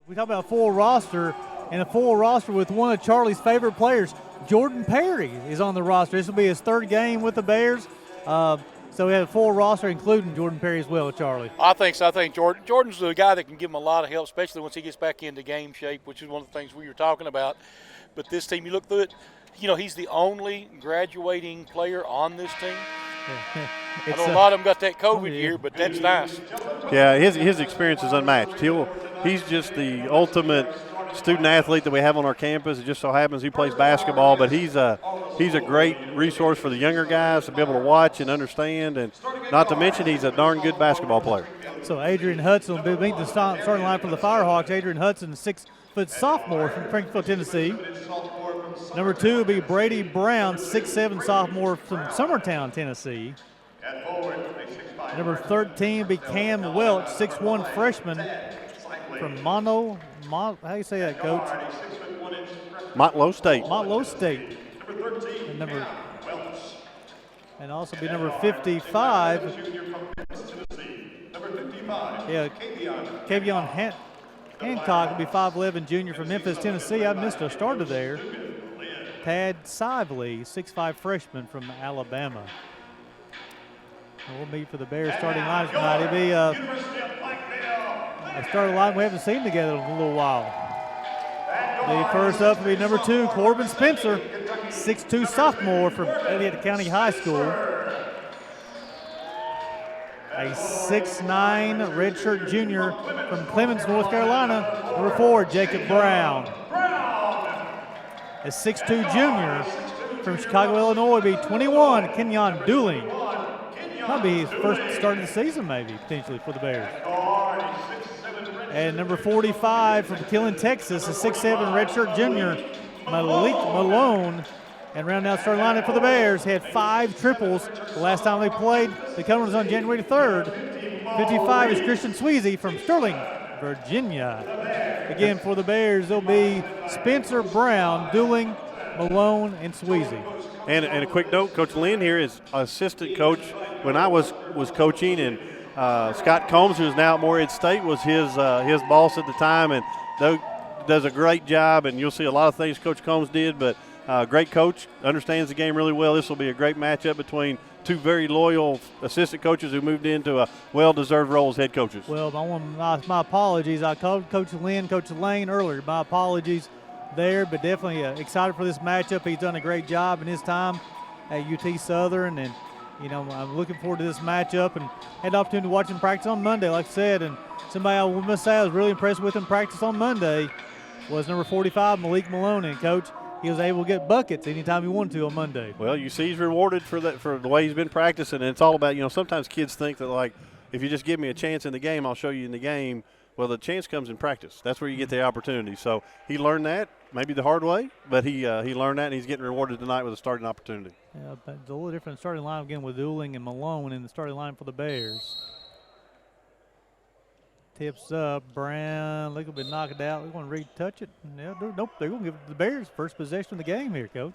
We talk about a full roster, and a full roster with one of Charlie's favorite players, Jordan Perry, is on the roster. This will be his third game with the Bears. So we have a full roster, including Jordan Perry as well, Charlie. I think so. I think Jordan's the guy that can give him a lot of help, especially once he gets back into game shape, which is one of the things we were talking about. But this team, you look through it, he's the only graduating player on this team. I know a lot of them got that COVID year, but that's nice. Yeah, his experience is unmatched. He's just the ultimate student athlete that we have on our campus. It just so happens he plays basketball, but he's a great resource for the younger guys to be able to watch and understand, and not to mention he's a darn good basketball player. So Adrian Hudson will meet the starting line for the Firehawks. Adrian Hudson, 6-foot sophomore from Frankfort, Tennessee. Number 2 will be Brady Brown, 6'7" sophomore from Summertown, Tennessee. Number 13 will be Cam Welch, 6'1" freshman from how do you say that, Coach? Motlow State. Motlow State. And also be number 55. Yeah, Kavion Hancock will be 5'11" junior from Memphis, Tennessee. I missed a starter there. Tad Sively, 6'5" freshman from Alabama. And we'll meet for the Bears starting line tonight. It'll be a starting line we haven't seen together in a little while. The first up will be number 2, Corbin Spencer, 6'2" sophomore from Elliott County High School. A 6'9" redshirt junior from Clemens, North Carolina. Number 4, Jacob Brown. A 6'2" junior from Chicago, Illinois, will be 21, Kenyon Dooling. Might be his first start of the season, maybe, potentially, for the Bears. And number 45 from Killen, Texas, a 6'7" redshirt junior, Malik Malone. And rounding out starting lineup for the Bears, had 5 triples the last time they played. The cover was on January 3rd. 55 is Christian Sweezy from Sterling, Virginia. Again, for the Bears, there'll be Spencer, Brown, Dooling, Malone, and Sweezy. And a quick note, Coach Lynn here is assistant coach when I was coaching, and Scott Combs, who's now at Morehead State, was his boss at the time, and does a great job. And you'll see a lot of things Coach Combs did, but great coach, understands the game really well. This will be a great matchup between two very loyal assistant coaches who moved into a well-deserved role as head coaches. Well, my apologies. I called Coach Lynn, Coach Lane earlier. My apologies there, but definitely excited for this matchup. He's done a great job in his time at UT Southern, and I'm looking forward to this matchup, and had the opportunity to watch him practice on Monday, like I said. And somebody I must say I was really impressed with him practice on Monday was number 45, Malik Malone. And Coach, he was able to get buckets anytime he wanted to on Monday. Well, you see he's rewarded for that, for the way he's been practicing. And it's all about, sometimes kids think that, like, if you just give me a chance in the game, I'll show you in the game. Well, the chance comes in practice. That's where you get the opportunity. So he learned that, maybe the hard way, but he learned that, and he's getting rewarded tonight with a starting opportunity. Yeah, but it's a little different starting line again with Dooling and Malone in the starting line for the Bears. Tips up, Brown, look a bit knocked out. They're going to retouch it. Nope, they're going to give the Bears first possession of the game here, Coach.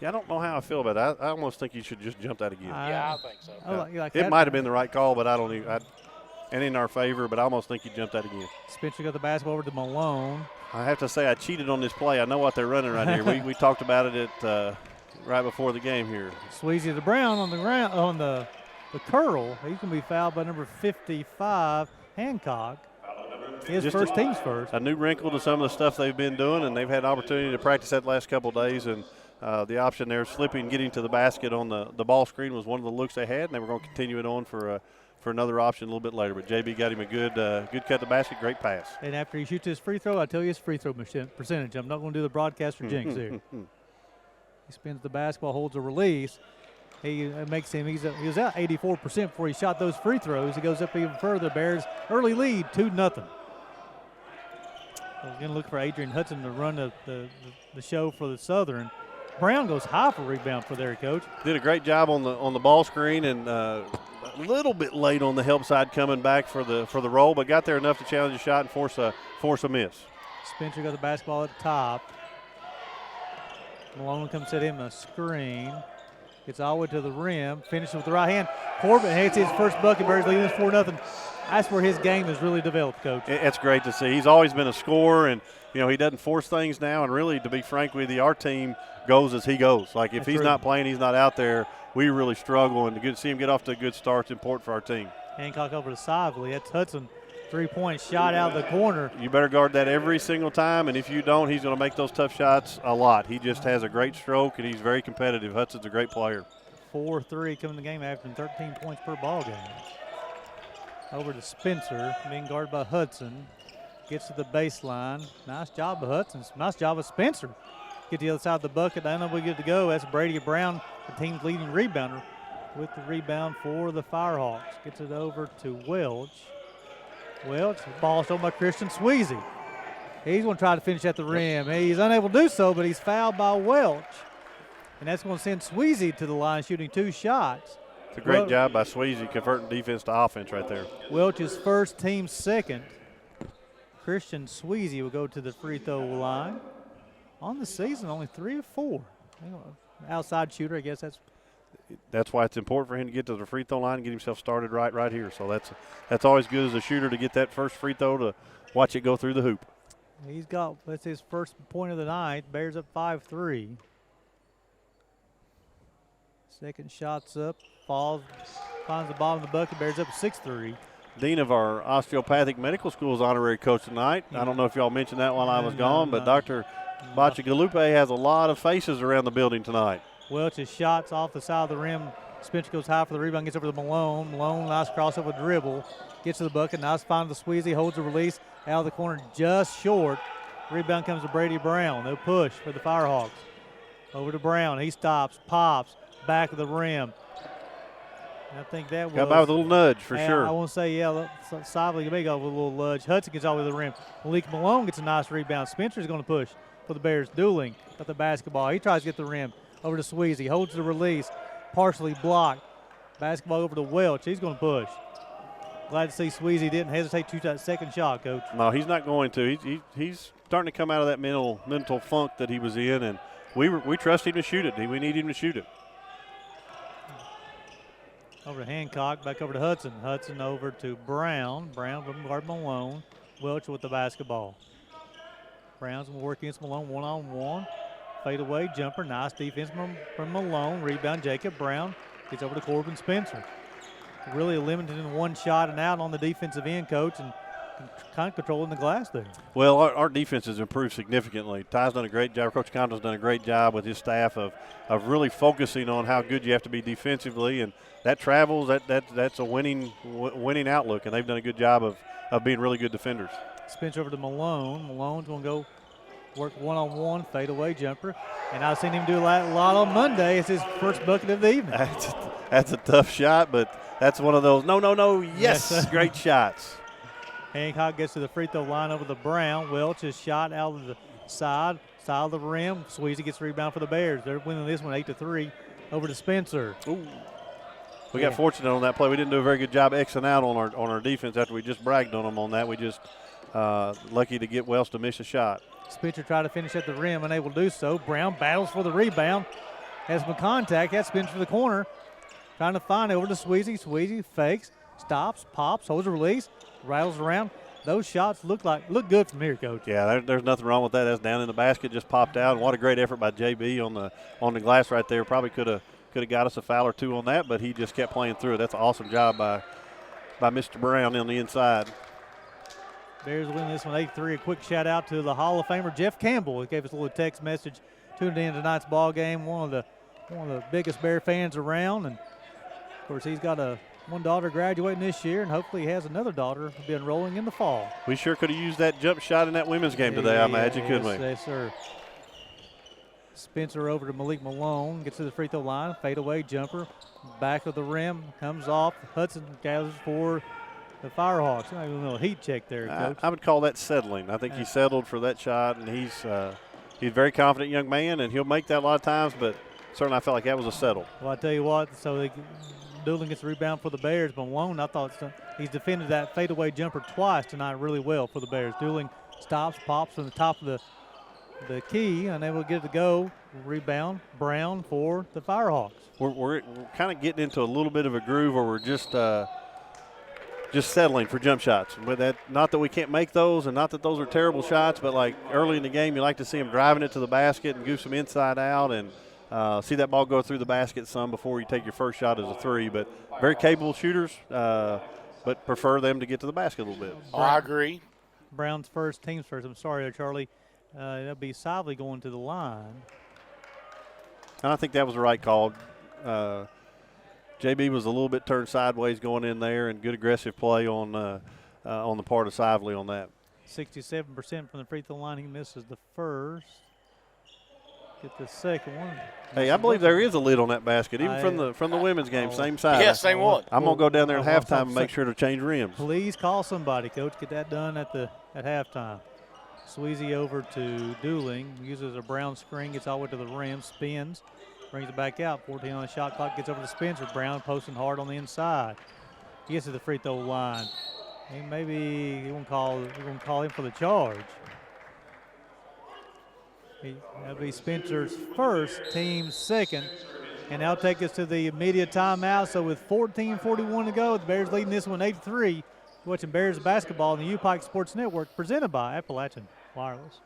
Yeah, I don't know how I feel about that. I almost think you should just jump that again. Yeah, I think so. It might have been the right call, but I don't even. And in our favor, but I almost think you jumped that again. Spencer got the basketball over to Malone. I have to say I cheated on this play. I know what they're running right here. We talked about it right before the game here. Sweezy to Brown on the ground on the curl. He's going to be fouled by number 55, Hancock. His first team's first. A new wrinkle to some of the stuff they've been doing, and they've had opportunity to practice that last couple of days. And the option there, slipping, getting to the basket on the ball screen was one of the looks they had, and they were going to continue it on for another option a little bit later. But JB got him a good cut to the basket, great pass. And after he shoots his free throw, I tell you his free throw percentage. I'm not going to do the broadcaster jinx here. He spins the basketball, holds a release. He makes him, he was at 84% before he shot those free throws. He goes up even further. Bears early lead, 2-0. We're going to look for Adrian Hudson to run the show for the Southern. Brown goes high for rebound for their coach. Did a great job on the ball screen, and a little bit late on the help side coming back for the roll, but got there enough to challenge the shot and force a miss. Spencer got the basketball at the top. Malone comes at him a screen. Gets all the way to the rim. Finishes with the right hand. Corbin hits his first bucket. Bears leading this 4-0. that's where his game has really developed, Coach. It's great to see. He's always been a scorer, and he doesn't force things now. And really, to be frank with you, our team goes as he goes. Like if he's not playing, he's not out there. We really struggle, and to see him get off to a good start is important for our team. Hancock over to Sively. That's Hudson, 3-point shot out of the corner. You better guard that every single time, and if you don't, he's going to make those tough shots a lot. He just has a great stroke, and he's very competitive. Hudson's a great player. 4-3 coming in the game, averaging 13 points per ball game. Over to Spencer, being guarded by Hudson. Gets to the baseline. Nice job of Hudson. Nice job of Spencer. Get to the other side of the bucket. I know we get to go. That's Brady Brown, the team's leading rebounder, with the rebound for the Firehawks. Gets it over to Welch. Welch, ball stolen by Christian Sweezy. He's going to try to finish at the rim. He's unable to do so, but he's fouled by Welch. And that's going to send Sweezy to the line shooting 2 shots. It's a great job by Sweezy converting defense to offense right there. Welch's first, team second. Christian Sweezy will go to the free throw line. On the season, only 3 of 4. Outside shooter, I guess that's why it's important for him to get to the free throw line and get himself started right here. So that's always good as a shooter to get that first free throw to watch it go through the hoop. That's his first point of the night. Bears up 5-3. Second shot's up, falls, finds the bottom of the bucket. Bears up 6-3. Dean of our Osteopathic Medical School's honorary coach tonight. I don't know if y'all mentioned that while I was gone, but Dr. Bachagalupe has a lot of faces around the building tonight. Welch's shots off the side of the rim. Spencer goes high for the rebound, gets over to Malone. Malone, nice crossover dribble. Gets to the bucket, nice find to Sweezy, holds the release. Out of the corner, just short. Rebound comes to Brady Brown. No push for the Firehawks. Over to Brown. He stops, pops, back of the rim. I think that was. Got by with a little nudge for sure. I want to say, Sively may go with a little nudge. Hudson gets all the way to the rim. Malik Malone gets a nice rebound. Spencer's going to push for the Bears. Dueling got the basketball. He tries to get the rim. Over to Sweezy. Holds the release. Partially blocked. Basketball over to Welch. He's going to push. Glad to see Sweezy didn't hesitate to shoot that second shot, Coach. No, he's not going to. He's starting to come out of that mental funk that he was in, and we trust him to shoot it. We need him to shoot it. Over to Hancock, back over to Hudson. Hudson over to Brown. Brown from guard Malone. Welch with the basketball. Brown's going to work against Malone one-on-one. Fade away jumper. Nice defense from Malone. Rebound Jacob Brown. Gets over to Corbin Spencer. Really limited in one shot and out on the defensive end, Coach, and kind of controlling the glass there. Well, our defense has improved significantly. Ty's done a great job. Coach Condon's done a great job with his staff of really focusing on how good you have to be defensively, and that travels. That's a winning outlook, and they've done a good job of being really good defenders. Spencer over to Malone. Malone's going to go work one-on-one, fade-away jumper. And I've seen him do a lot on Monday. It's his first bucket of the evening. That's a tough shot, but that's one of those no, yes, great shots. Hancock gets to the free throw line over the Brown. Welch is shot out of the side of the rim. Sweezy gets the rebound for the Bears. They're winning this one 8-3. Over to Spencer. Ooh. We got fortunate on that play. We didn't do a very good job Xing out on our defense after we just bragged on them on that. We just lucky to get Welch to miss a shot. Spencer tried to finish at the rim, unable to do so. Brown battles for the rebound. Has some contact. That spins for the corner. Trying to find it over to Sweezy. Sweezy fakes, stops, pops, holds a release, rattles around. Those shots look good from here, Coach. Yeah, there's nothing wrong with that. That's down in the basket, just popped out. And what a great effort by JB on the glass right there. Probably could have got us a foul or two on that, but he just kept playing through it. That's an awesome job by Mr. Brown on the inside. Bears winning this one 8-3. A quick shout out to the Hall of Famer Jeff Campbell. He gave us a little text message tuned in tonight's ball game. One of the biggest Bear fans around, and of course he's got one daughter graduating this year, and hopefully he has another daughter who'll be enrolling in the fall. We sure could have used that jump shot in that women's game today, I imagine, couldn't we? Yes, sir. Spencer over to Malik Malone, gets to the free throw line, fadeaway jumper, back of the rim, comes off. Hudson gathers for the Firehawks. A little heat check there, Coach. I would call that settling. I think he settled for that shot, and he's a very confident young man, and he'll make that a lot of times, but certainly I felt like that was a settle. Well, I tell you what, so Doolin gets the rebound for the Bears, but Malone, I thought he's defended that fadeaway jumper twice tonight really well for the Bears. Doolin stops, pops from the top of the key, unable to get it to go. Rebound, Brown for the Firehawks. We're kind of getting into a little bit of a groove where we're just just settling for jump shots. But that, not that we can't make those, and not that those are terrible shots, but like early in the game, you like to see them driving it to the basket and goose them inside out and see that ball go through the basket some before you take your first shot as a three. But very capable shooters, but prefer them to get to the basket a little bit. Oh, I agree. Brown's first, team's first. I'm sorry, Charlie. That'll be Sively going to the line. And I think that was the right call. JB was a little bit turned sideways going in there, and good aggressive play on the part of Sively on that. 67% from the free throw line. He misses the first. Get the second one. Hey, I believe there is a lid on that basket, even from the women's game, same side. Yeah, same one. I'm gonna go down there at halftime and make sure to change rims. Please call somebody, Coach. Get that done at halftime. Sweezy over to Dooling, uses a Brown screen, gets all the way to the rim, spins, brings it back out. 14 on the shot clock, gets over to Spencer. Brown posting hard on the inside. He gets to the free throw line. And maybe he won't call him for the charge. That'll be Spencer's first, team's second. And that'll take us to the immediate timeout. So with 14:41 to go, the Bears leading this one 8-3. You're watching Bears basketball on the UPIKE Sports Network, presented by Appalachian Wireless.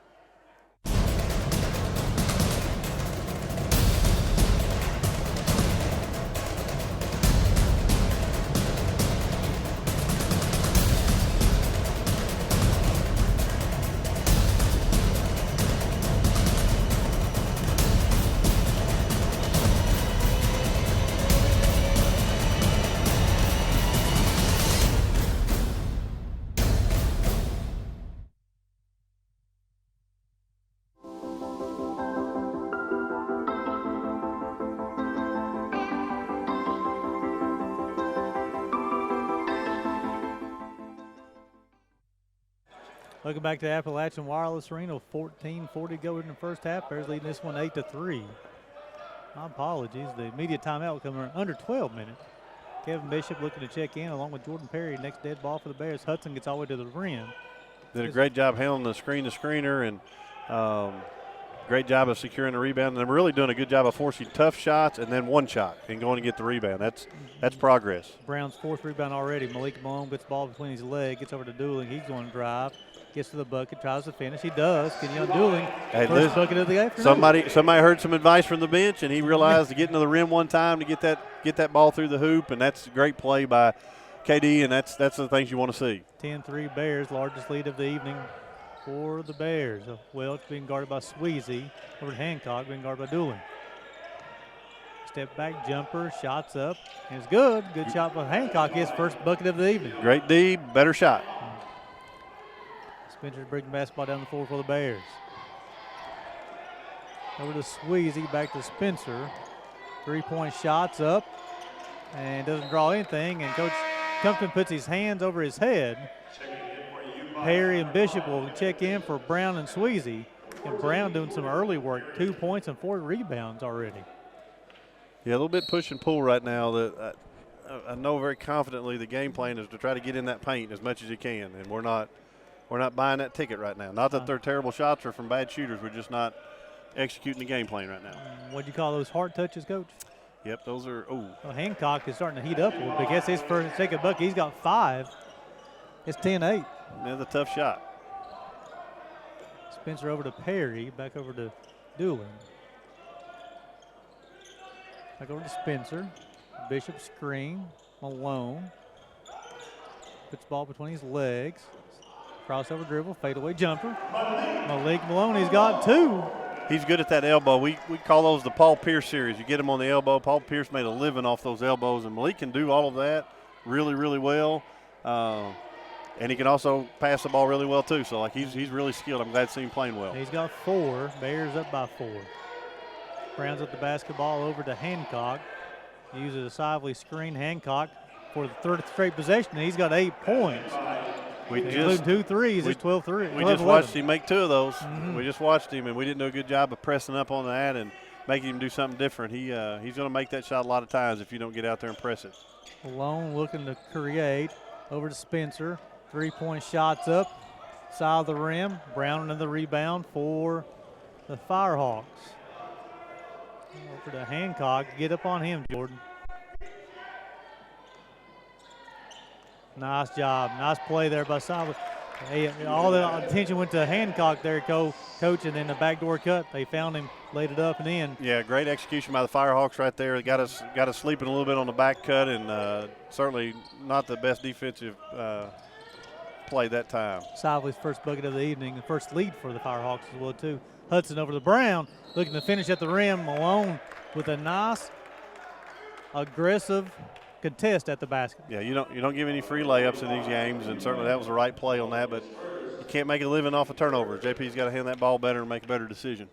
Welcome back to Appalachian Wireless Arena. 14:40 go in the first half. Bears leading this one 8-3. My apologies. The immediate timeout will come under 12 minutes. Kevin Bishop looking to check in along with Jordan Perry. Next dead ball for the Bears. Hudson gets all the way to the rim. Did a great job handling the screener, and great job of securing the rebound. And they're really doing a good job of forcing tough shots and then one shot and going to get the rebound. That's progress. Brown's fourth rebound already. Malik Malone gets the ball between his legs, gets over to Dooling. He's going to drive. Gets to the bucket, tries to finish. He does. Kenyon Dooling, first bucket of the afternoon. Somebody heard some advice from the bench, and he realized to get into the rim one time to get that ball through the hoop, and that's a great play by KD, and that's the things you want to see. 10-3 Bears, largest lead of the evening for the Bears. Welch being guarded by Sweezy. Over to Hancock, being guarded by Dooling. Step back jumper, shots up, and it's good. Good shot by Hancock. His first bucket of the evening. Great D, better shot. Spencer's bringing basketball down the floor for the Bears. Over to Sweezy, back to Spencer. 3-point shots up and doesn't draw anything. And Coach Compton puts his hands over his head. Perry and Bishop will check in for Brown and Sweezy. And Brown doing some early work, 2 points and 4 rebounds already. Yeah, a little bit push and pull right now. That I know very confidently the game plan is to try to get in that paint as much as you can, and we're not buying that ticket right now. Not that they're terrible shots or from bad shooters. We're just not executing the game plan right now. What'd you call those heart touches, Coach? Yep, those are, Well, Hancock is starting to heat up a little bit. Guess his second bucket, he's got 5. It's 10-8. That's a tough shot. Spencer over to Perry, back over to Dooling. Back over to Spencer. Bishop screen, Malone. Puts the ball between his legs. Crossover dribble, fadeaway jumper. Malik Malone, he's got 2. He's good at that elbow. We call those the Paul Pierce series. You get him on the elbow. Paul Pierce made a living off those elbows, and Malik can do all of that really, really well. And he can also pass the ball really well too. So like he's really skilled. I'm glad to see him playing well. He's got 4. Bears up by 4. Browns up the basketball over to Hancock. Uses a Sively screen. Hancock for the third straight possession. He's got 8 points. Including 2 threes. It's 12-3. We just watched him make 2 of those. Mm-hmm. We just watched him, and we didn't do a good job of pressing up on that and making him do something different. He's going to make that shot a lot of times if you don't get out there and press it. Malone looking to create. Over to Spencer. 3-point shots up. Side of the rim. Brown another rebound for the Firehawks. Over to Hancock. Get up on him, Jordan. Nice job. Nice play there by Sava. Hey, all the attention went to Hancock there, coach, and then the backdoor cut. They found him, laid it up and in. Yeah, great execution by the Firehawks right there. Got us sleeping a little bit on the back cut, and certainly not the best defensive play that time. Sively's first bucket of the evening, the first lead for the Firehawks as well, too. Hudson over to Brown, looking to finish at the rim. Malone with a nice, aggressive contest at the basket. Yeah, you don't give any free layups in these games, and certainly that was the right play on that, but you can't make a living off of turnovers. JP's got to hand that ball better and make a better decision.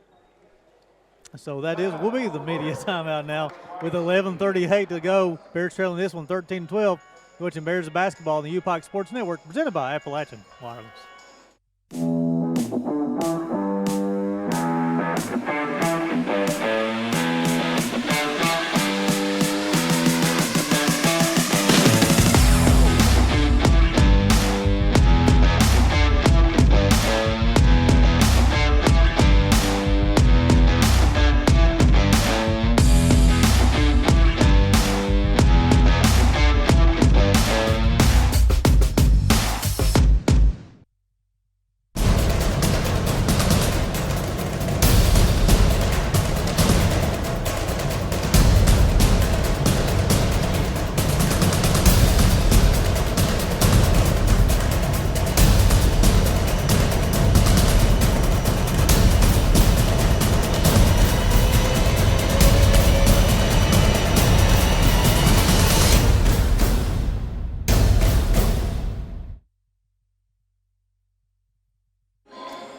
So that will be the media timeout now with 11:38 to go. Bears trailing this one 13-12. Watching Bears basketball on the UPIKE Sports Network, presented by Appalachian Wireless.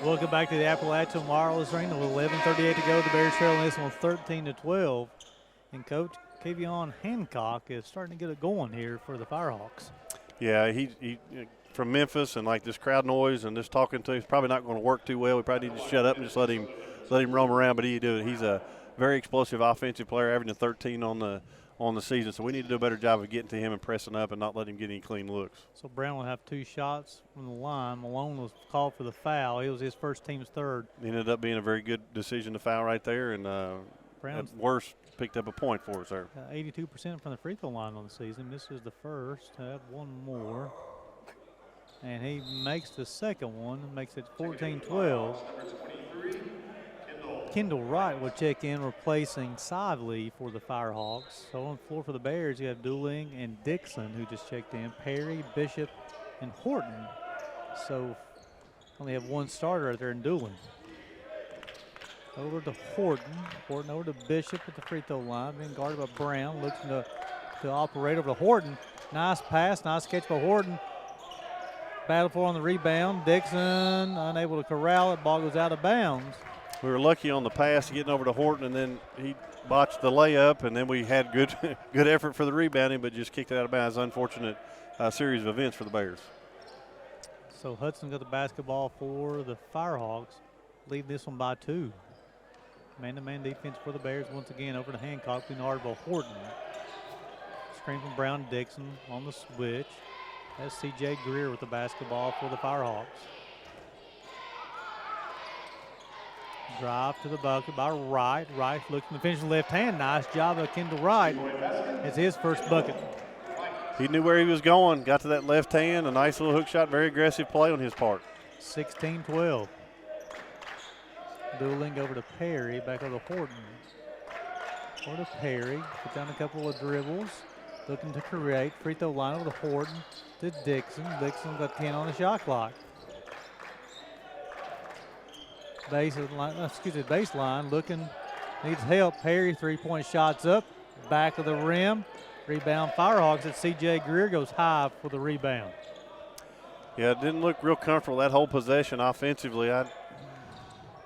Welcome back to the Appalachian Wireless Arena with 11:38 to go. The Bears trailing this one 13-12. And Coach Kavion Hancock is starting to get it going here for the Firehawks. Yeah, he from Memphis, and like this crowd noise and this talking to him, he's probably not going to work too well. We probably need to shut up and just let him roam around, but he's a very explosive offensive player, averaging 13 on the season. So we need to do a better job of getting to him and pressing up and not letting him get any clean looks. So Brown will have 2 shots from the line. Malone was called for the foul. It was his first team's third. It ended up being a very good decision to foul right there, and at worst picked up a point for us there. 82% from the free throw line on the season. This is the first. I have one more. And he makes the second one, makes it 14-12. Kendall Wright will check in, replacing Sively for the Firehawks. So on the floor for the Bears, you have Dooling and Dixon, who just checked in. Perry, Bishop, and Horton. So only have one starter out there in Dooling. Over to Horton. Horton over to Bishop at the free throw line. Being guarded by Brown. Looking to operate over to Horton. Nice pass, nice catch by Horton. Battle for on the rebound. Dixon unable to corral it. Ball goes out of bounds. We were lucky on the pass getting over to Horton, and then he botched the layup, and then we had good effort for the rebounding, but just kicked it out of bounds. Unfortunate series of events for the Bears. So Hudson got the basketball for the Firehawks. Lead this one by 2. Man-to-man defense for the Bears once again over to Hancock. Being guarded by Horton. Screen from Brown Dixon on the switch. That's C.J. Greer with the basketball for the Firehawks. Drive to the bucket by Wright. Wright looking to finish the left hand. Nice job of Kendall Wright. It's his first bucket. He knew where he was going. Got to that left hand. A nice little hook shot. Very aggressive play on his part. 16-12. Dooling over to Perry. Back over to Horton. Over to Perry. Put down a couple of dribbles. Looking to create. Free throw line over to Horton. To Dixon. Dixon got 10 on the shot clock. Baseline looking, needs help. Perry, 3-point shots up, back of the rim. Rebound Firehawks at C.J. Greer goes high for the rebound. Yeah, it didn't look real comfortable that whole possession offensively. I'd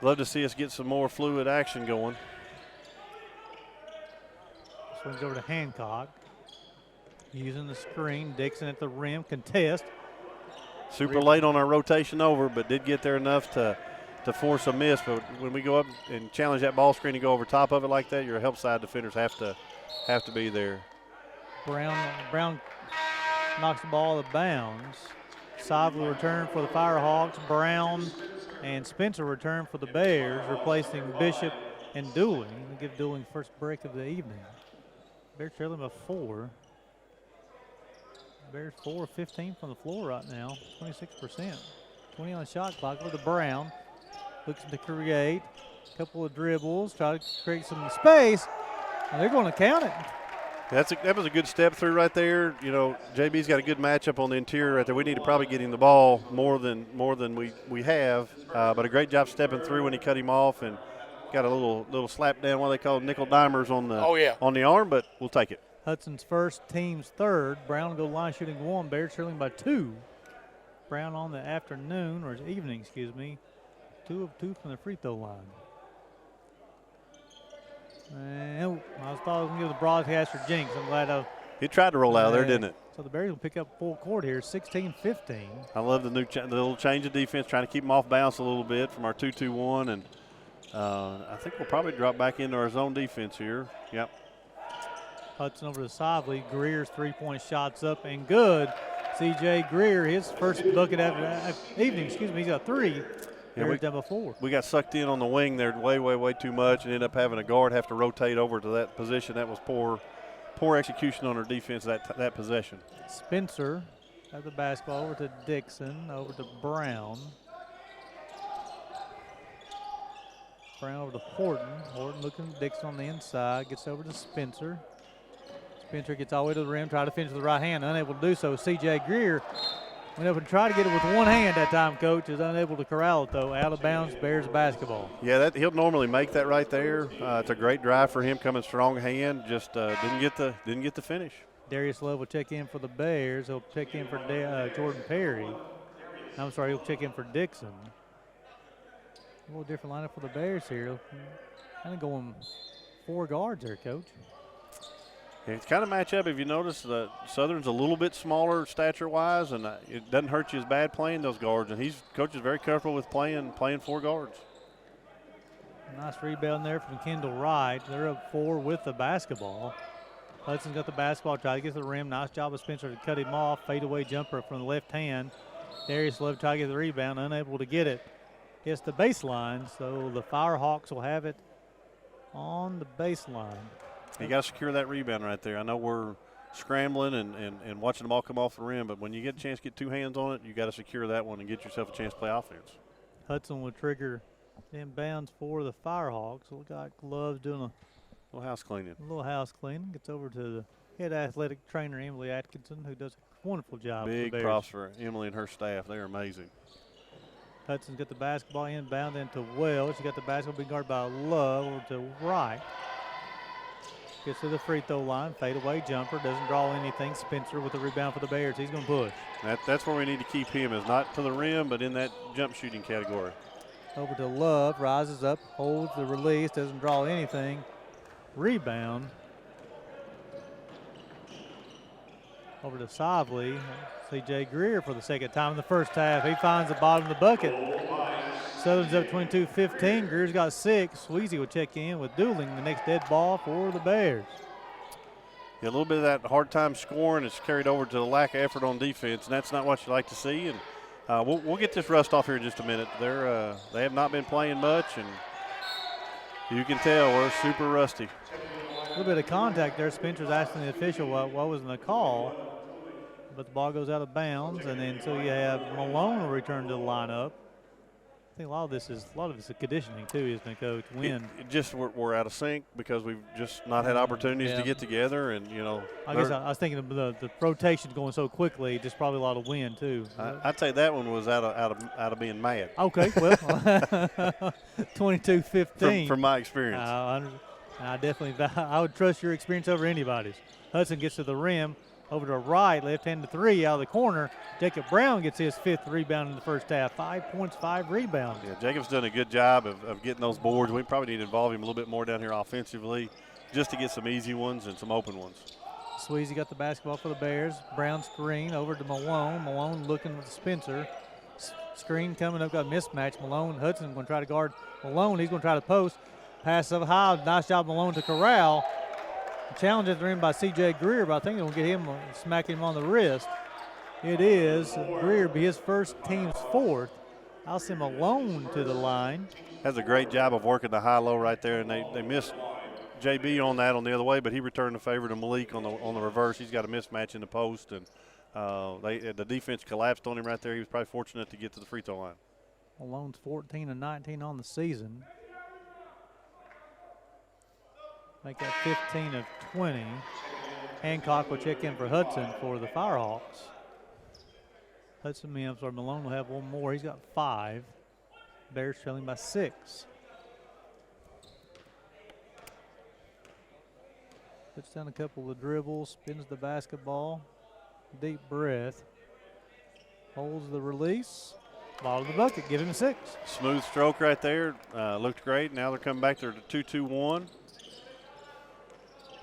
love to see us get some more fluid action going. Swings over to Hancock. Using the screen, Dixon at the rim, contest. Super late on our rotation over, but did get there enough to force a miss. But when we go up and challenge that ball screen and go over top of it like that, your help side defenders have to be there. Brown knocks the ball out of bounds. Sively return for the Firehawks. Brown and Spencer return for the Bears, replacing Bishop and Dooling. We'll give Dooling first break of the evening. Bears trailing by 4. Bears 4 of 15 from the floor right now, 26%. 20 on the shot clock over to Brown. Looks to create a couple of dribbles, try to create some space, and they're going to count it. That was a good step through right there. You know, JB's got a good matchup on the interior right there. We need to probably get him the ball more than we have, but a great job stepping through when he cut him off and got a little slap down, what they call nickel dimers on the arm, but we'll take it. Hudson's first, team's third. Brown go line shooting 1. Bears trailing by 2. Brown on the afternoon, or evening, excuse me. 2 of 2 from the free throw line. And I thought I was going to give the broadcast for Jenks. I'm glad He tried to roll out there, didn't it? So the Bears will pick up full court here, 16-15. I love the little change of defense, trying to keep them off balance a little bit from our 2-2-1, and I think we'll probably drop back into our zone defense here. Yep. Hudson over to Sively. Greer's three-point shot's up and good. C.J. Greer, his first bucket after evening, excuse me, he's got 3. Yeah, we done before. We got sucked in on the wing there way too much and ended up having a guard have to rotate over to that position. That was poor execution on our defense that possession. Spencer got the basketball over to Dixon, over to Brown. Brown over to Horton. Horton looking at Dixon on the inside, gets over to Spencer. Spencer gets all the way to the rim, try to finish with the right hand, unable to do so. C.J. Greer went up and tried to get it with one hand that time, Coach. Is unable to corral it, though. Out of bounds, Bears basketball. Yeah, he'll normally make that right there. It's a great drive for him, coming strong hand. Just didn't get the finish. Darius Love will check in for the Bears. He'll check in for Jordan Perry. I'm sorry, he'll check in for Dixon. A little different lineup for the Bears here. Kind of going 4 guards there, Coach. Yeah, it's kind of match up. If you notice, the Southern's a little bit smaller stature-wise, and it doesn't hurt you as bad playing those guards. And Coach is very comfortable with playing 4 guards. Nice rebound there from Kendall Wright. They're up 4 with the basketball. Hudson's got the basketball, try to get to the rim. Nice job of Spencer to cut him off. Fadeaway jumper from the left hand. Darius Love try to get the rebound, unable to get it. Gets the baseline, so the Firehawks will have it on the baseline. You got to secure that rebound right there. I know we're scrambling and watching the ball come off the rim, but when you get a chance to get 2 hands on it, you got to secure that one and get yourself a chance to play offense. Hudson will trigger inbounds for the Firehawks. Look like Love's doing a little house cleaning. Gets over to the head athletic trainer, Emily Atkinson, who does a wonderful job. Big props for Emily and her staff. They're amazing. Hudson's got the basketball inbound into Wells. She got the basketball being guarded by Love over to Wright. Gets to the free throw line, fadeaway jumper, doesn't draw anything. Spencer with the rebound for the Bears. He's going to push. That's where we need to keep him, is not to the rim, but in that jump shooting category. Over to Love, rises up, holds the release, doesn't draw anything. Rebound. Over to Sively. C.J. Greer for the second time in the first half. He finds the bottom of the bucket. Southern's up 22-15. Greer's got 6. Sweezy will check in with Dooling, the next dead ball for the Bears. Yeah, a little bit of that hard time scoring is carried over to the lack of effort on defense, and that's not what you like to see. And we'll get this rust off here in just a minute. They have not been playing much, and you can tell we're super rusty. A little bit of contact there. Spencer's asking the official what was in the call, but the ball goes out of bounds, and then so you have Malone will return to the lineup. I think a lot of this is conditioning too, isn't it, Coach? We're out of sync because we've just not had opportunities to get together, and I guess I was thinking of the rotation going so quickly, just probably a lot of wind too. I'd say that one was out of being mad. Okay, well, 22-15 from my experience. I would trust your experience over anybody's. Hudson gets to the rim. Over to Wright, left-handed 3 out of the corner. Jacob Brown gets his 5th rebound in the first half. 5 points, 5 rebounds. Yeah, Jacob's done a good job of getting those boards. We probably need to involve him a little bit more down here offensively just to get some easy ones and some open ones. Sweezy got the basketball for the Bears. Brown screen over to Malone. Malone looking with Spencer. Screen coming up, got a mismatch. Malone, Hudson going to try to guard Malone. He's going to try to post. Pass up high. Nice job, Malone, to corral. Challenge at the rim by C.J. Greer, but I think they'll get him, smack him on the wrist. It is. Greer be his first, team's 4th. I'll send Malone to the line. Has a great job of working the high-low right there, and they missed JB on that on the other way, but he returned the favor to Malik on the reverse. He's got a mismatch in the post, and The defense collapsed on him right there. He was probably fortunate to get to the free throw line. Malone's 14 and 19 on the season. Make that 15 of 20. Hancock will check in for Hudson for the Firehawks. Malone will have one more. He's got 5. Bears trailing by 6. Puts down a couple of dribbles, spins the basketball. Deep breath. Holds the release. Ball to the bucket. Give him a 6. Smooth stroke right there. Looked great. Now they're coming back. They're at 2-2-1.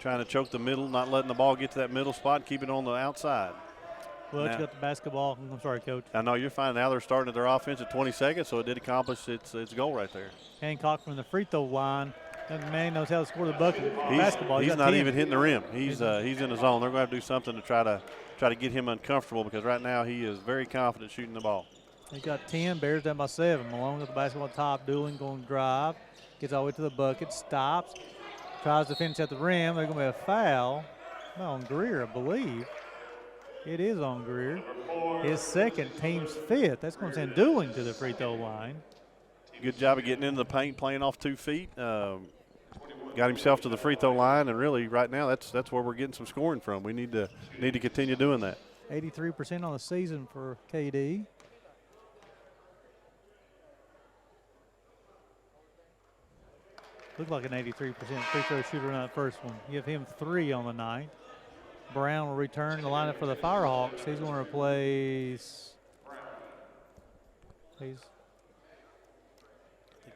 Trying to choke the middle, not letting the ball get to that middle spot, keep it on the outside. Well, it's got the basketball. I'm sorry, Coach. I know you're fine. Now they're starting at their offense at 20 seconds, so it did accomplish its goal right there. Hancock from the free throw line. Young man knows how to score the bucket. Basketball. He's not even hitting the rim. He's in the zone. They're going to have to do something to try to get him uncomfortable because right now he is very confident shooting the ball. He got 10. Bears down by 7. Malone with the basketball top. Dooling going to drive. Gets all the way to the bucket. Stops. Tries to finish at the rim. There's going to be a foul. On Greer, I believe. It is on Greer. His second, team's 5th. That's going to send Dooling to the free throw line. Good job of getting into the paint, playing off 2 feet. Got himself to the free throw line, and really right now that's where we're getting some scoring from. We need to continue doing that. 83% on the season for KD. Looked like an 83% free throw shooter on that first one. Give him 3 on the night. Brown will return the lineup for the Firehawks. He's going to replace. I think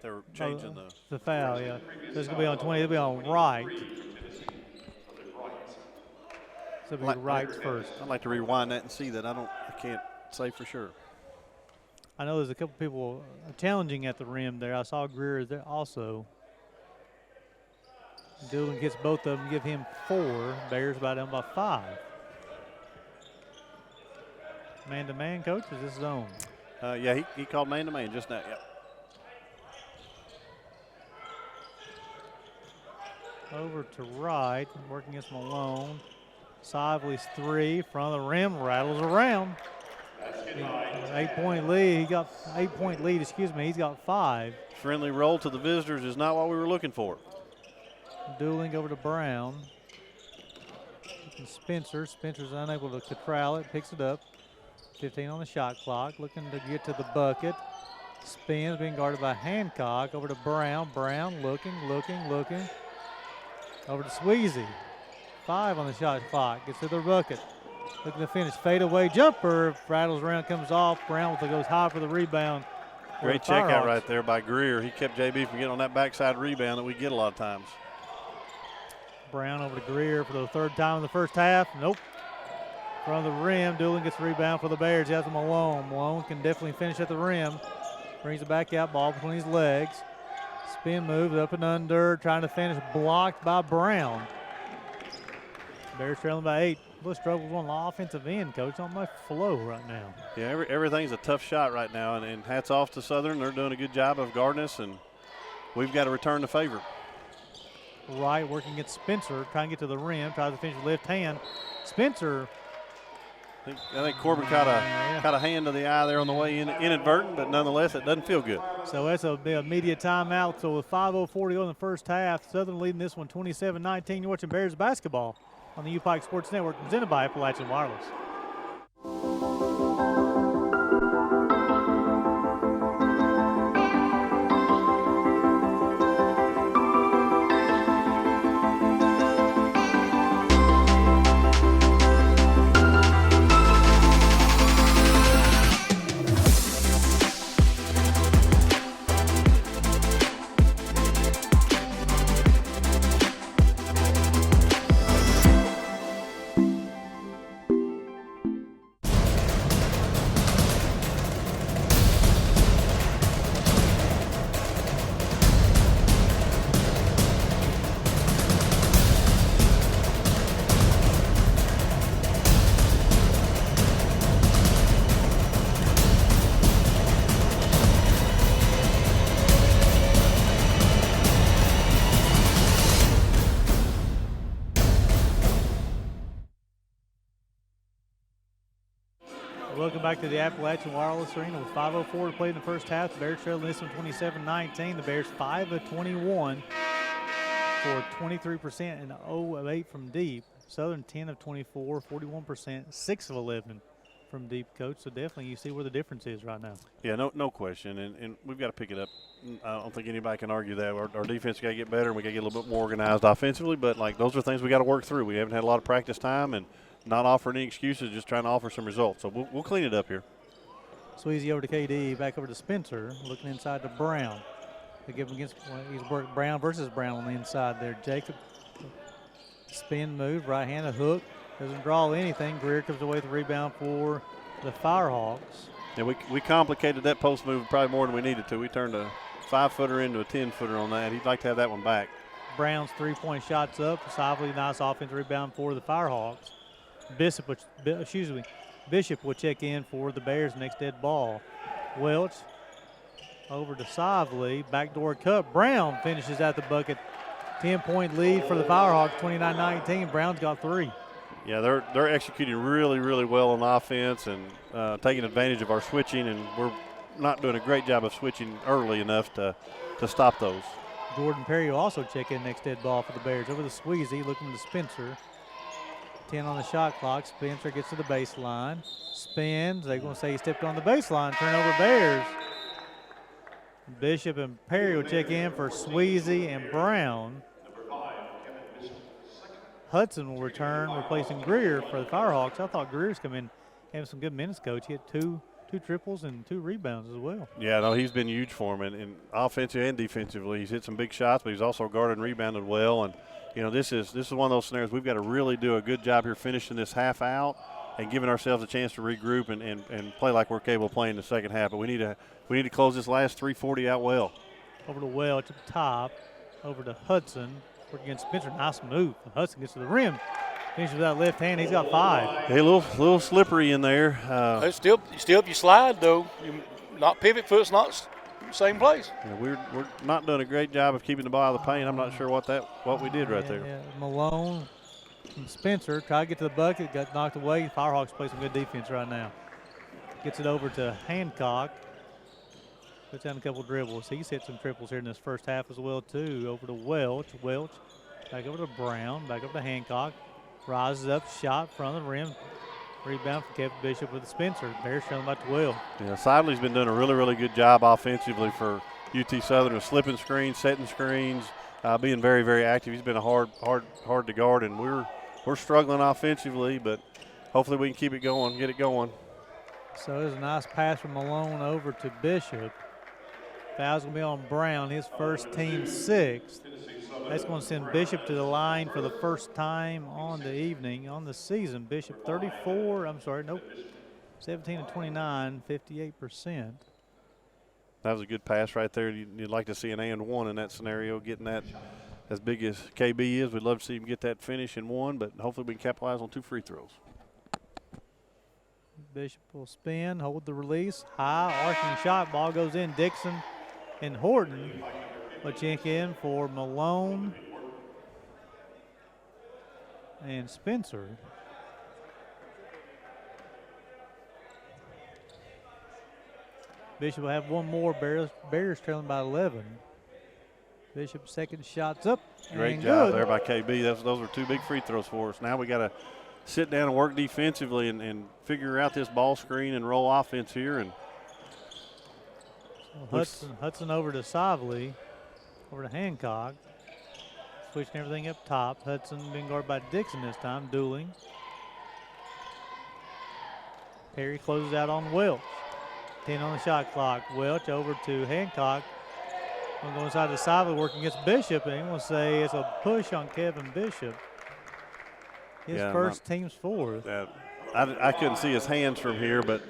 they're changing the foul, yeah. So it's going to be on 20. It'll be on right. So it'll be right first. I'd like to rewind that and see that. I can't say for sure. I know there's a couple people challenging at the rim there. I saw Greer there also. Dooling gets both of them, give him 4. Bears about down by 5. Man-to-man, Coach, is this zone? Yeah, he called man-to-man just now, yep. Over to right, working against Malone. Sively's 3, front of the rim, rattles around. 8-point lead, He's got 5. Friendly roll to the visitors is not what we were looking for. Dooling over to Brown. And Spencer's unable to corral it, picks it up. 15 on the shot clock, looking to get to the bucket. Spins, being guarded by Hancock. Over to Brown. Brown looking. Over to Sweezy. 5 on the shot clock, gets to the bucket. Looking to finish, fade away jumper, rattles around, comes off. Brown goes high for the rebound. Great checkout right there by Greer. He kept JB from getting on that backside rebound that we get a lot of times. Brown over to Greer for the 3rd time in the first half. Nope. From the rim, Dooling gets the rebound for the Bears. He has Malone. Malone can definitely finish at the rim. Brings it back out, ball between his legs. Spin move up and under, trying to finish, blocked by Brown. Bears trailing by 8. Little struggles on the offensive end, Coach, on my flow right now. Yeah, everything's a tough shot right now, and hats off to Southern. They're doing a good job of guarding us, and we've got to return the favor. Right, working against Spencer, trying to get to the rim, tries to finish with left hand. Spencer. I think Corbin caught a hand to the eye there on the way in, inadvertent, but nonetheless, it doesn't feel good. So that's a immediate timeout. So with 5:04 to go in the first half, Southern leading this one 27-19. You're watching Bears basketball on the UPIKE Sports Network, presented by Appalachian Wireless. Welcome back to the Appalachian Wireless Arena with 5:04 to play in the first half. The Bears trailing this one 27-19. The Bears 5 of 21 for 23% and 0 of 8 from deep. Southern 10 of 24, 41%, 6 of 11 from deep, Coach. So definitely you see where the difference is right now. Yeah, no question. And we've got to pick it up. I don't think anybody can argue that. Our defense got to get better, and we got to get a little bit more organized offensively. But, like, those are things we got to work through. We haven't had a lot of practice time and not offering any excuses, just trying to offer some results. So we'll clean it up here. Sweezy over to KD, back over to Spencer, looking inside to Brown. They give him against, he's worked Brown versus Brown on the inside there. Jacob, spin move, right-handed hook, doesn't draw anything. Greer comes away with the rebound for the Firehawks. Yeah, we complicated that post move probably more than we needed to. We turned a 5-footer into a 10-footer on that. He'd like to have that one back. Brown's three-point shots up. Sively, nice offensive rebound for the Firehawks. Bishop will check in for the Bears next dead ball. Welch over to Sively, backdoor cut. Brown finishes at the bucket. 10-point lead for the Firehawks, 29-19. Brown's got 3. Yeah, they're executing really, really well on offense and taking advantage of our switching, and we're not doing a great job of switching early enough to stop those. Jordan Perry will also check in next dead ball for the Bears. Over to Sweezy, looking to Spencer. 10 on the shot clock. Spencer gets to the baseline. Spins. They're going to say he stepped on the baseline. Turnover Bears. Bishop and Perry will check in for Sweezy and Brown. Hudson will return, replacing Greer for the Firehawks. I thought Greer's come in having some good minutes, Coach. He had two triples and 2 rebounds as well. Yeah, no, he's been huge for him, and offensively and defensively. He's hit some big shots, but he's also guarded and rebounded well. And you know, this is one of those scenarios we've got to really do a good job here finishing this half out and giving ourselves a chance to regroup and play like we're capable of playing in the second half. But we need to close this last 3:40 out well. Over to Welch at the top, over to Hudson. Working against Spencer, nice move. Hudson gets to the rim. Finishes with that left hand. He's got 5. Hey, a little slippery in there. Still, if you slide though, you not pivot foot's not same place. Yeah, we're not doing a great job of keeping the ball out of the paint. I'm not sure what we did right there. Yeah, Malone and Spencer tried to get to the bucket, got knocked away. Firehawks play some good defense right now. Gets it over to Hancock. Puts down a couple dribbles. He's hit some triples here in this first half as well too. Over to Welch. Welch back over to Brown. Back over to Hancock. Rises up, shot front of the rim. Rebound from Kevin Bishop with the Spencer. Bears trailing by 12. Yeah, Sidley's been doing a really, really good job offensively for UT Southern with slipping screens, setting screens, being very, very active. He's been a hard to guard, and we're struggling offensively, but hopefully we can keep it going, get it going. So there's a nice pass from Malone over to Bishop. Foul's going to be on Brown, his first, team 6th. That's going to send Bishop to the line for the first time on the evening, on the season. Bishop 17 of 29, 58%. That was a good pass right there. You'd like to see an and one in that scenario, getting that as big as KB is. We'd love to see him get that finish in one, but hopefully we can capitalize on 2 free throws. Bishop will spin, hold the release. High, arcing shot, ball goes in. Dixon and Horton will check in for Malone and Spencer. Bishop will have one more. Bears trailing by 11. Bishop's second shot's up. Great job there by KB. Those were 2 big free throws for us. Now we got to sit down and work defensively and figure out this ball screen and roll offense here. And Hudson over to Sively, over to Hancock. Switching everything up top. Hudson being guarded by Dixon this time, dueling. Perry closes out on Welch. 10 on the shot clock. Welch over to Hancock. Going to go inside the Sively, working against Bishop, and he wants to say it's a push on Kevin Bishop. His first, team's 4th. I couldn't see his hands from here, but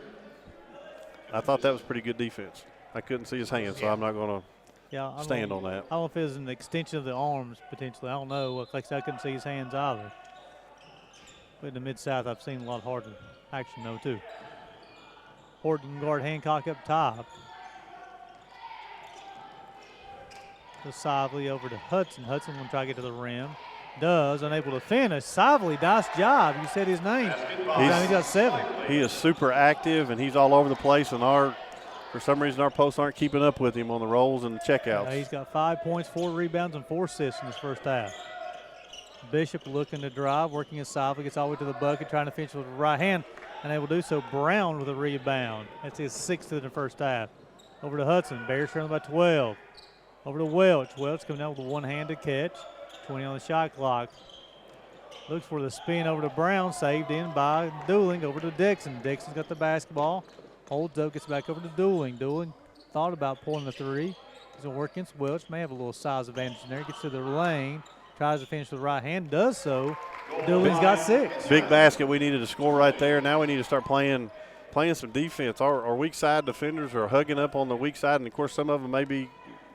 I thought that was pretty good defense. I couldn't see his hands, so I'm not going to stand on that. I don't know if it was an extension of the arms, potentially. I don't know. Like I said, I couldn't see his hands either. But in the Mid-South, I've seen a lot harder action, though, too. Horton guard Hancock up top. To Sively over to Hudson. Hudson will try to get to the rim. Does, unable to finish. Sively, nice job. You said his name. He's got 7. He is super active, and he's all over the place, and for some reason our posts aren't keeping up with him on the rolls and the checkouts. He's got 5 points, 4 rebounds, and 4 assists in his first half. Bishop looking to drive, working his Sively, gets all the way to the bucket, trying to finish with the right hand, unable to do so. Brown with a rebound. That's his 6th in the first half. Over to Hudson. Bears trailing by 12. Over to Welch. Welch coming out with a one-handed catch. 20 on the shot clock. Looks for the spin over to Brown. Saved in by Dooling. Over to Dixon. Dixon's got the basketball. Holds up. Gets back over to Dooling. Dooling thought about pulling the 3. He's going to work against Welch. May have a little size advantage in there. Gets to the lane. Tries to finish with the right hand. Does so. Dooling's got 6. Big basket. We needed to score right there. Now we need to start playing some defense. Our weak side defenders are hugging up on the weak side, and, of course, some of them may be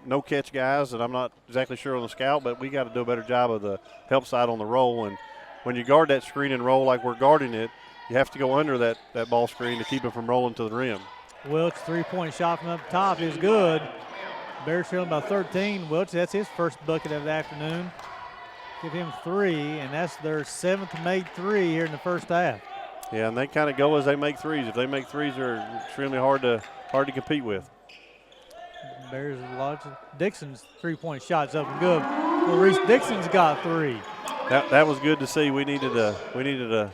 no-catch guys that I'm not exactly sure on the scout, but we got to do a better job of the help side on the roll. And when you guard that screen and roll like we're guarding it, you have to go under that ball screen to keep it from rolling to the rim. Welch, 3-point shot from up top is good. Bears trailing by 13. Welch, that's his first bucket of the afternoon. Give him 3, and that's their 7th made 3 here in the first half. Yeah, and they kind of go as they make threes. If they make threes, they're extremely hard to compete with. Bears large. Dixon's 3-point shot's up and good. Maurice Dixon's got 3. That was good to see. We needed a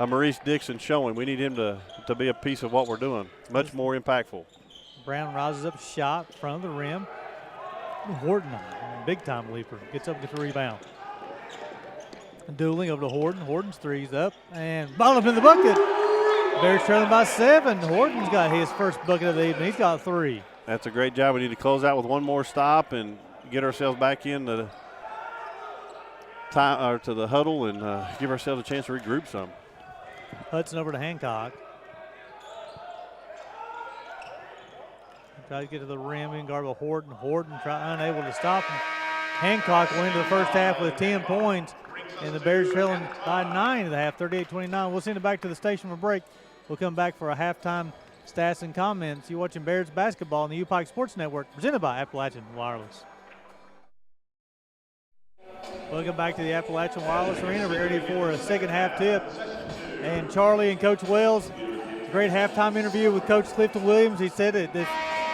Maurice Dixon showing. We need him to be a piece of what we're doing. Much more impactful. Brown rises up, shot front of the rim. Horton, big time leaper, gets up and gets a rebound. Dooling over to Horton. Horton's 3's up and ball up in the bucket. Bears trailing by 7. Horton's got his first bucket of the evening. He's got 3. That's a great job. We need to close out with one more stop and get ourselves back in the time or to the huddle and give ourselves a chance to regroup some. Hudson over to Hancock. Try to get to the rim and guard with Horton. Horton unable to stop him. Hancock will into the first half with 10 points, and the Bears trailing by 9 at the half, 38-29. We'll send it back to the station for break. We'll come back for a halftime stats and comments. You're watching Bears basketball on the UPIKE Sports Network, presented by Appalachian Wireless. Welcome back to the Appalachian Wireless Arena. We're ready for a second half tip. And Charlie and Coach Wells, great halftime interview with Coach Clifton Williams. He said that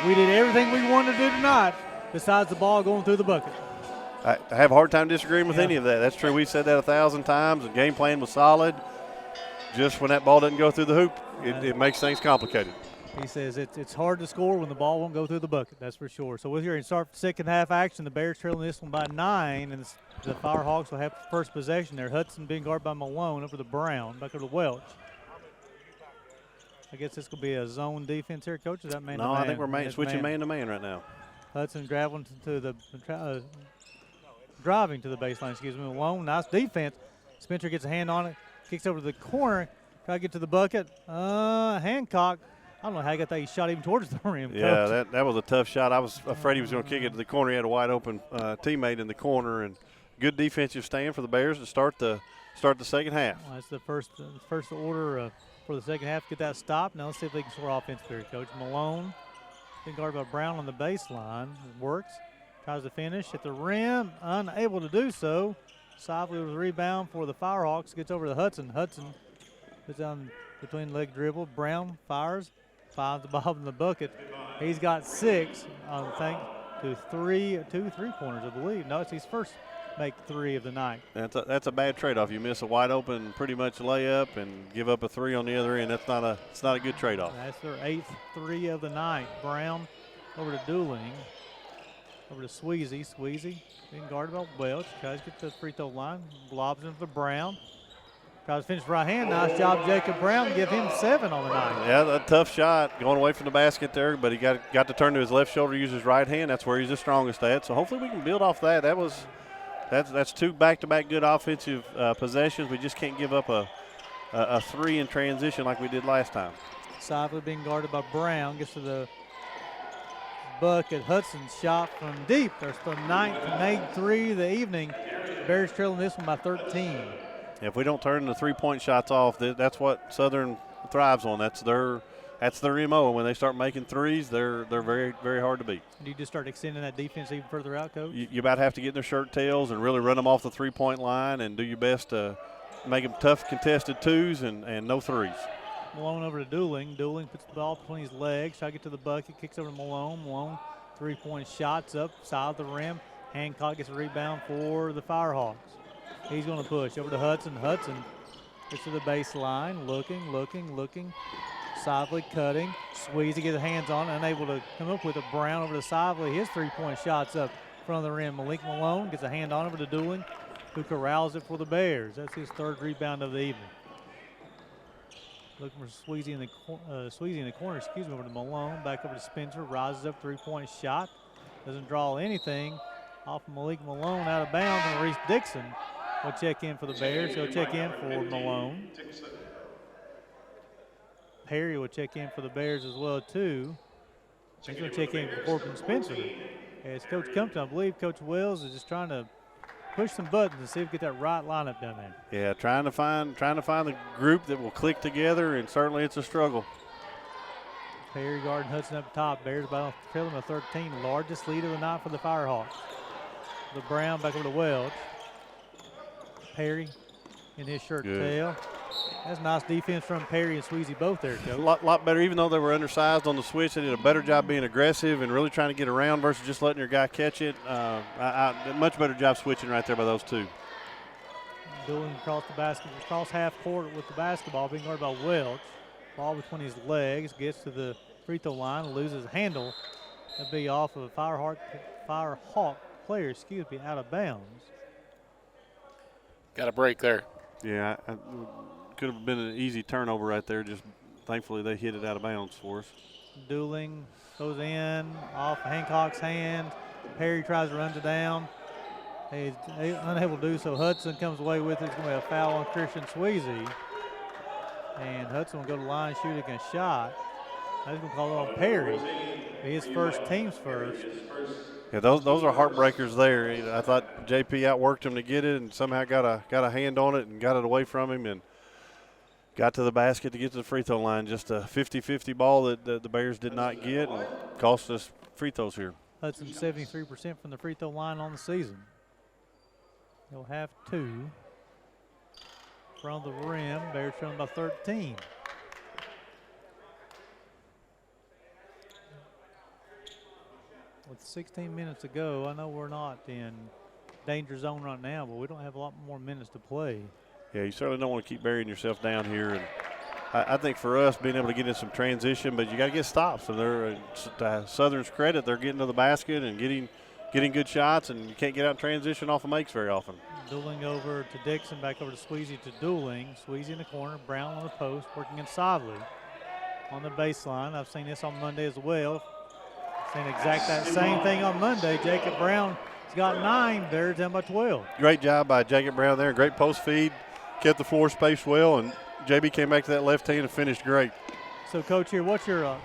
we did everything we wanted to do tonight besides the ball going through the bucket. I have a hard time disagreeing with any of that. That's true. We said that 1,000 times. The game plan was solid. Just when that ball doesn't go through the hoop, it makes things complicated. He says it's hard to score when the ball won't go through the bucket, that's for sure. So we're here to start second half action. The Bears trailing this one by 9, and the Firehawks will have first possession there. Hudson being guarded by Malone over to Brown, back over to Welch. I guess this could be a zone defense here, Coach. Is that man-to-man? No, I think we're switching man-to-man right now. Hudson driving to the baseline, excuse me. Malone, nice defense. Spencer gets a hand on it, kicks over to the corner, try to get to the bucket. Hancock, I don't know how he got that. He shot even towards the rim. Yeah, Coach. That was a tough shot. I was afraid he was going to kick it to the corner. He had a wide open teammate in the corner, and good defensive stand for the Bears to start the second half. Well, that's the first order for the second half to get that stop. Now let's see if they can score offense here, Coach. Malone being guarded by Brown on the baseline. Works, tries to finish at the rim, unable to do so. Sively with a rebound for the Firehawks. Gets over to Hudson. Hudson puts down between leg dribble. Brown fires. Finds the ball in the bucket. He's got 6, I think, to 2 3-pointers, I believe. No, it's his first make 3 of the night. That's a bad trade-off. You miss a wide open, pretty much layup, and give up a 3 on the other end. It's not a good trade-off. That's their 8th 3 of the night. Brown over to Dooling, over to Sweezy. Sweezy being guarded by Welch. Tries to get to the free throw line. Lobs into Brown. Tries to finish right hand. Nice job, Jacob Brown. Give him 7 on the night. Yeah, a tough shot going away from the basket there, but he got to turn to his left shoulder, use his right hand. That's where he's the strongest at. So hopefully we can build off that. That's 2 back-to-back good offensive possessions. We just can't give up a 3 in transition like we did last time. Sively being guarded by Brown. Gets to the bucket. Hudson's shot from deep. There's the 9th made 3 of the evening. Bears trailing this one by 13. If we don't turn the 3-point shots off, that's what Southern thrives on. That's their that's their MO. When they start making threes, they're very, very hard to beat. Do you just start extending that defense even further out, Coach? You about have to get in their shirt tails and really run them off the three-point line and do your best to make them tough contested twos and no threes. Malone over to Dooling. Dooling puts the ball between his legs, try to get to the bucket, kicks over to Malone. Malone, three-point shots up, side of the rim. Hancock gets a rebound for the Firehawks. He's going to push over to Hudson. Hudson gets to the baseline, looking. Sively cutting. Sweezy gets hands on, unable to come up with a Brown over to Sively. His three-point shots up in front of the rim. Malik Malone gets a hand on over to Dooling, who corrals it for the Bears. That's his third rebound of the evening. Looking for Sweezy in the corner, over to Malone. Back over to Spencer. Rises up, three-point shot. Doesn't draw anything off of Malik Malone, out of bounds, and Reese Dixon will check in for the Bears. He'll check in for Malone. Perry will check in for the Bears as well, too. He's going to check in for Corbin Spencer. As Coach Compton, I believe Coach Wells is just trying to push some buttons and see if we get that right lineup down there. Yeah, trying to find the group that will click together, and certainly it's a struggle. Perry guarding Hudson up top. Bears about trailing to 13. Largest lead of the night for the Firehawks. The Brown back over to Welch. Perry in his shirt tail. That's nice defense from Perry and Sweezy both there, Coach. A lot better. Even though they were undersized on the switch, they did a better job being aggressive and really trying to get around versus just letting your guy catch it. Much better job switching right there by those two. Dooling across the basket, across half court with the basketball, being guarded by Welch. Ball between his legs, gets to the free throw line, loses handle. That'd be off of a Firehawk player, out of bounds. Got a break there. Yeah, could have been an easy turnover right there. Just thankfully they hit it out of bounds for us. Dooling goes in off Hancock's hand. Perry tries to run it down. He's unable to do so. Hudson comes away with it. It's going to be a foul on Christian Sweezy. And Hudson will go to the line, shoot against shot. He's going to call it on Perry. His first, team's first. Yeah, those are heartbreakers there. I thought JP outworked him to get it and somehow got a hand on it and got it away from him and got to the basket to get to the free throw line. Just a 50-50 ball that the Bears did not get and cost us free throws here. Hudson 73% from the free throw line on the season. He'll have two. From the rim, Bears trailing by 13. With 16 minutes to go, I know we're not in danger zone right now, but we don't have a lot more minutes to play. Yeah, you certainly don't want to keep burying yourself down here. And I think for us, being able to get in some transition, but you got to get stops. And they're, to Southern's credit, they're getting to the basket and getting good shots, and you can't get out in transition off of makes very often. Dooling over to Dixon, back over to Sweezy to Dooling. Sweezy in the corner, Brown on the post, working insidely on the baseline. I've seen this on Monday as well. Seen that same thing on Monday. Jacob Brown has got 9. Bears down by 12. Great job by Jacob Brown there. Great post feed. Kept the floor space well, and JB came back to that left hand and finished great. So, Coach, here, what's your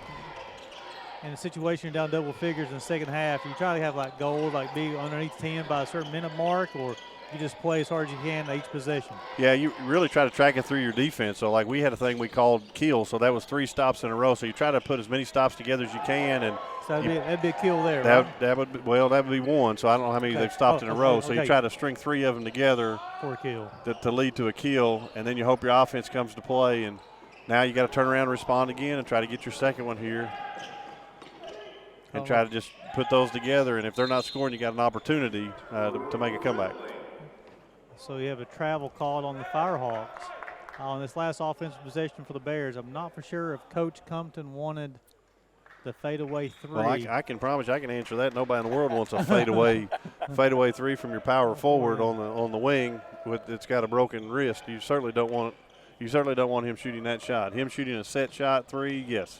in a situation you're down double figures in the second half, you try to have like goals, like be underneath 10 by a certain minute mark, or you just play as hard as you can each possession? Yeah, you really try to track it through your defense. So, like, we had a thing we called kill, so that was 3 stops in a row. So you try to put as many stops together as you can, and so that'd be a kill there. That would be 1. So I don't know how many they've stopped in a row. So you try to string 3 of them together for a kill to lead to a kill, and then you hope your offense comes to play. And now you got to turn around and respond again and try to get your second one here. And try to just put those together, and if they're not scoring, you got an opportunity to make a comeback. So you have a travel called on the Firehawks on this last offensive possession for the Bears. I'm not for sure if Coach Compton wanted the fadeaway 3. Well, I can promise you I can answer that. Nobody in the world wants a fadeaway 3 from your power forward on the wing it's got a broken wrist. You certainly don't want him shooting that shot. Him shooting a set shot 3, yes.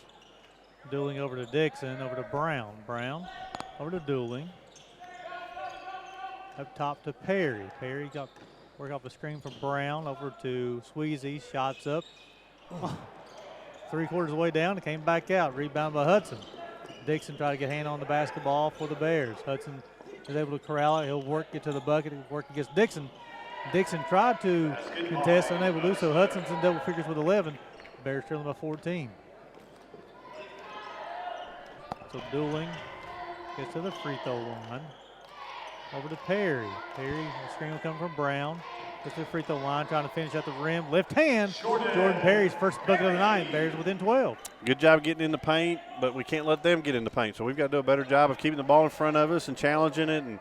Dooling over to Dixon, over to Brown. Brown over to Dooling. Up top to Perry. Perry got work off the screen from Brown over to Sweezy. Shots up. 3/4 of the way down. It came back out. Rebound by Hudson. Dixon tried to get hand on the basketball for the Bears. Hudson is able to corral it. He'll get to the bucket. He'll work against Dixon. Dixon tried to contest, unable to do so. Hudson's in double figures with 11. Bears trailing by 14. So Dooling gets to the free throw line. Over to Perry. Perry, the screen will come from Brown. Gets to the free throw line, trying to finish at the rim. Left hand. Jordan Perry's first bucket of the night. Bears within 12. Good job getting in the paint, but we can't let them get in the paint. So we've got to do a better job of keeping the ball in front of us and challenging it. And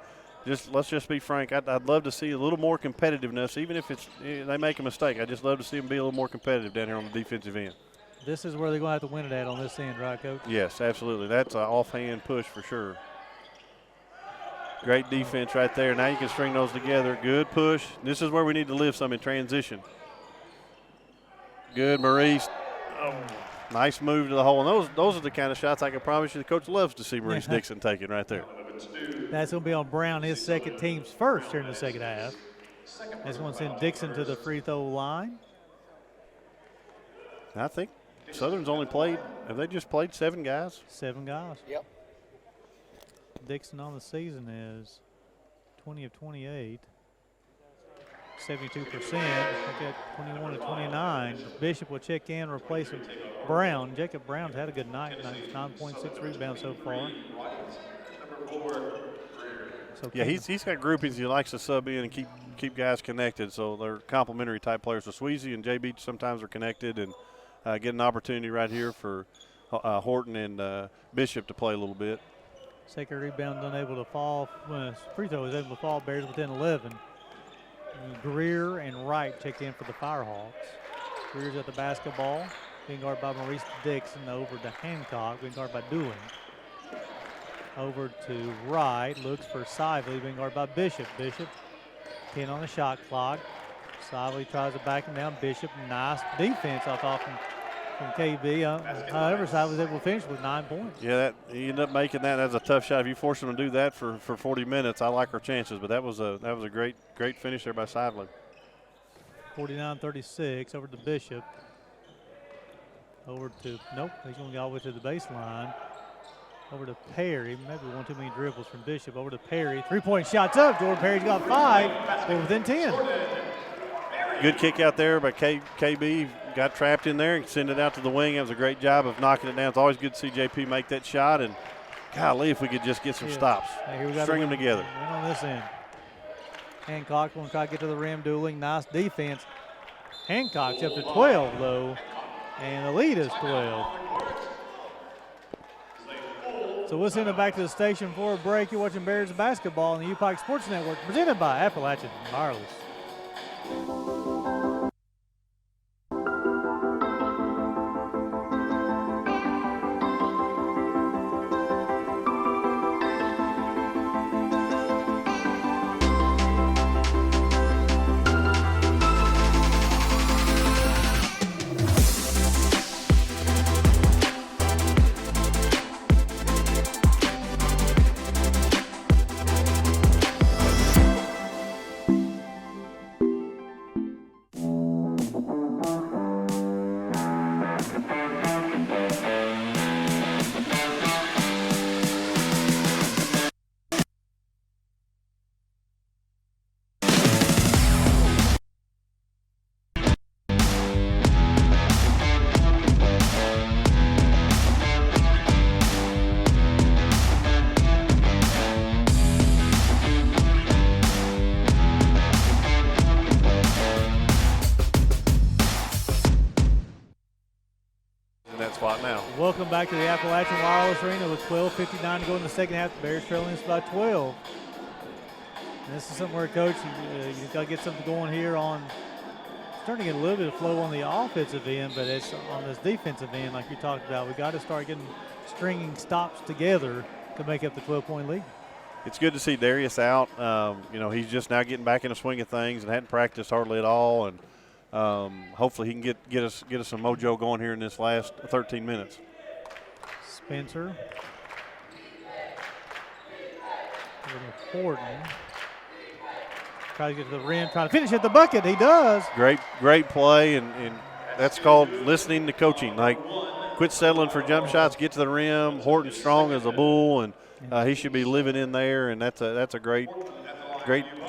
let's just be frank. I'd love to see a little more competitiveness, even if they make a mistake. I just love to see them be a little more competitive down here on the defensive end. This is where they're going to have to win it at on this end, right, Coach? Yes, absolutely. That's an offhand push for sure. Great defense right there. Now you can string those together. Good push. This is where we need to live some in transition. Good, Maurice. Oh, nice move to the hole. And those are the kind of shots I can promise you the coach loves to see Maurice Dixon taking right there. That's going to be on Brown, his second team's first here in the second half. That's going to send Dixon to the free throw line. I think Southern's only played, have they just played 7 guys? 7 guys. Yep. Dixon on the season is 20 of 28, 72%. Look at 21 of 29. Bishop will check in, replacing Brown. Jacob Brown's had a good night, 9.6 rebounds so far. So yeah, he's got groupings he likes to sub in and keep guys connected. So they're complementary type players. So Sweezy and JB sometimes are connected and get an opportunity right here for Horton and Bishop to play a little bit. Second rebound unable to fall. Free throw is able to fall. Bears within 11. Greer and Wright checked in for the Firehawks. Greer's at the basketball, being guarded by Maurice Dixon. Over to Hancock, being guarded by Dooling. Over to Wright, looks for Sively, being guarded by Bishop. Bishop 10 on the shot clock. Sively tries to back him down. Bishop, nice defense, I thought, from KB. However, Sively was able to finish with 9 points. Yeah, he ended up making that. That's a tough shot. If you force him to do that for 40 minutes, I like our chances. But that was a great finish there by Sively. 49-36 over to Bishop. Over to, nope, he's going to go all the way to the baseline. Over to Perry. Maybe one too many dribbles from Bishop. Over to Perry. 3-point shots up. Jordan Perry's got 5. They're within 10. Good kick out there by KB. Got trapped in there and sent it out to the wing. That was a great job of knocking it down. It's always good to see JP make that shot. And golly, if we could just get some stops. String them together. Win on this end. Hancock will try to get to the rim. Dooling. Nice defense. Hancock's up to 12, though. And the lead is 12. So we'll send it back to the station for a break. You're watching Bears basketball on the UPIKE Sports Network, presented by Appalachian Wireless. Welcome back to the Appalachian Wireless Arena with 12:59 to go in the second half. The Bears trailing us by 12. And this is something where, Coach, you've got to get something going here on starting to get a little bit of flow on the offensive end, but it's on this defensive end, like you talked about. We got to start getting stringing stops together to make up the 12-point lead. It's good to see Darius out. He's just now getting back in the swing of things and hadn't practiced hardly at all. And hopefully he can get us some mojo going here in this last 13 minutes. Spencer. Horton. Try to get to the rim, trying to finish at the bucket. He does. Great play, and that's called listening to coaching. Like, quit settling for jump shots, get to the rim. Horton's strong as a bull, and he should be living in there, and that's a great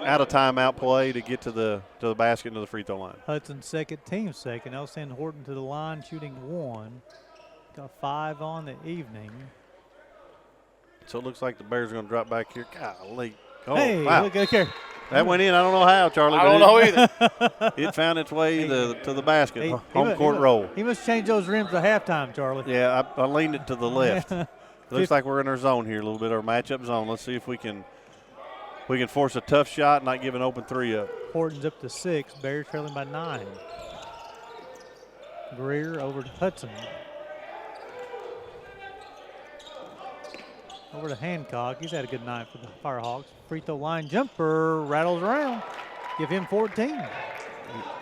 out of timeout play to get to the basket and to the free throw line. Hudson's second, team second. They'll send Horton to the line, shooting 1. Got 5 on the evening. So it looks like the Bears are going to drop back here. Golly. Oh, hey, wow. look here. That went in. I don't know how, Charlie. I don't know either. It found its way to the basket. He Home court roll. He must change those rims at halftime, Charlie. Yeah, I leaned it to the left. It looks like we're in our zone here a little bit, our matchup zone. Let's see if we can force a tough shot and not give an open 3 up. Horton's up to 6. Bears trailing by 9. Greer over to Hudson. Over to Hancock. He's had a good night for the Firehawks. Free throw line jumper rattles around. Give him 14.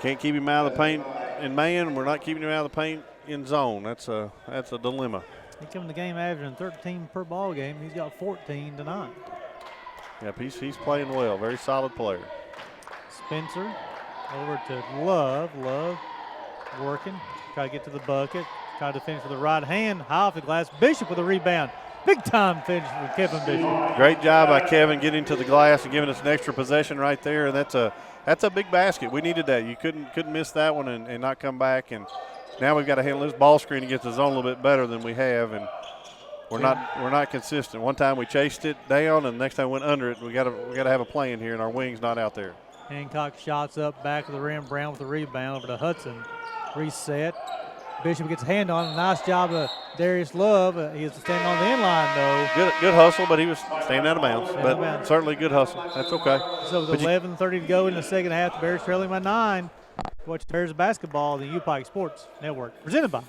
Can't keep him out of the paint in man. We're not keeping him out of the paint in zone. That's a dilemma. He come in the game averaging 13 per ball game. He's got 14 tonight. Yep, he's playing well. Very solid player. Spencer over to Love. Love working. Try to get to the bucket. Try to finish with the right hand. High off the glass. Bishop with a rebound. Big time finish for Kevin Bishop. Great job by Kevin getting to the glass and giving us an extra possession right there. And that's a big basket. We needed that. You couldn't miss that one and not come back. And now we've got to handle this ball screen against the zone a little bit better than we have. And we're not consistent. One time we chased it down, and the next time we went under it. We got to have a plan here, and our wing's not out there. Hancock shots up back of the rim. Brown with the rebound over to Hudson. Reset. Bishop gets a hand on it. Nice job of Darius Love. He was standing on the end line, though. Good hustle, but he was staying out of bounds. But certainly good hustle. That's okay. So with 11:30 to go in the second half, the Bears trailing by 9. Watch Bears basketball on the UPIKE Sports Network. Presented by.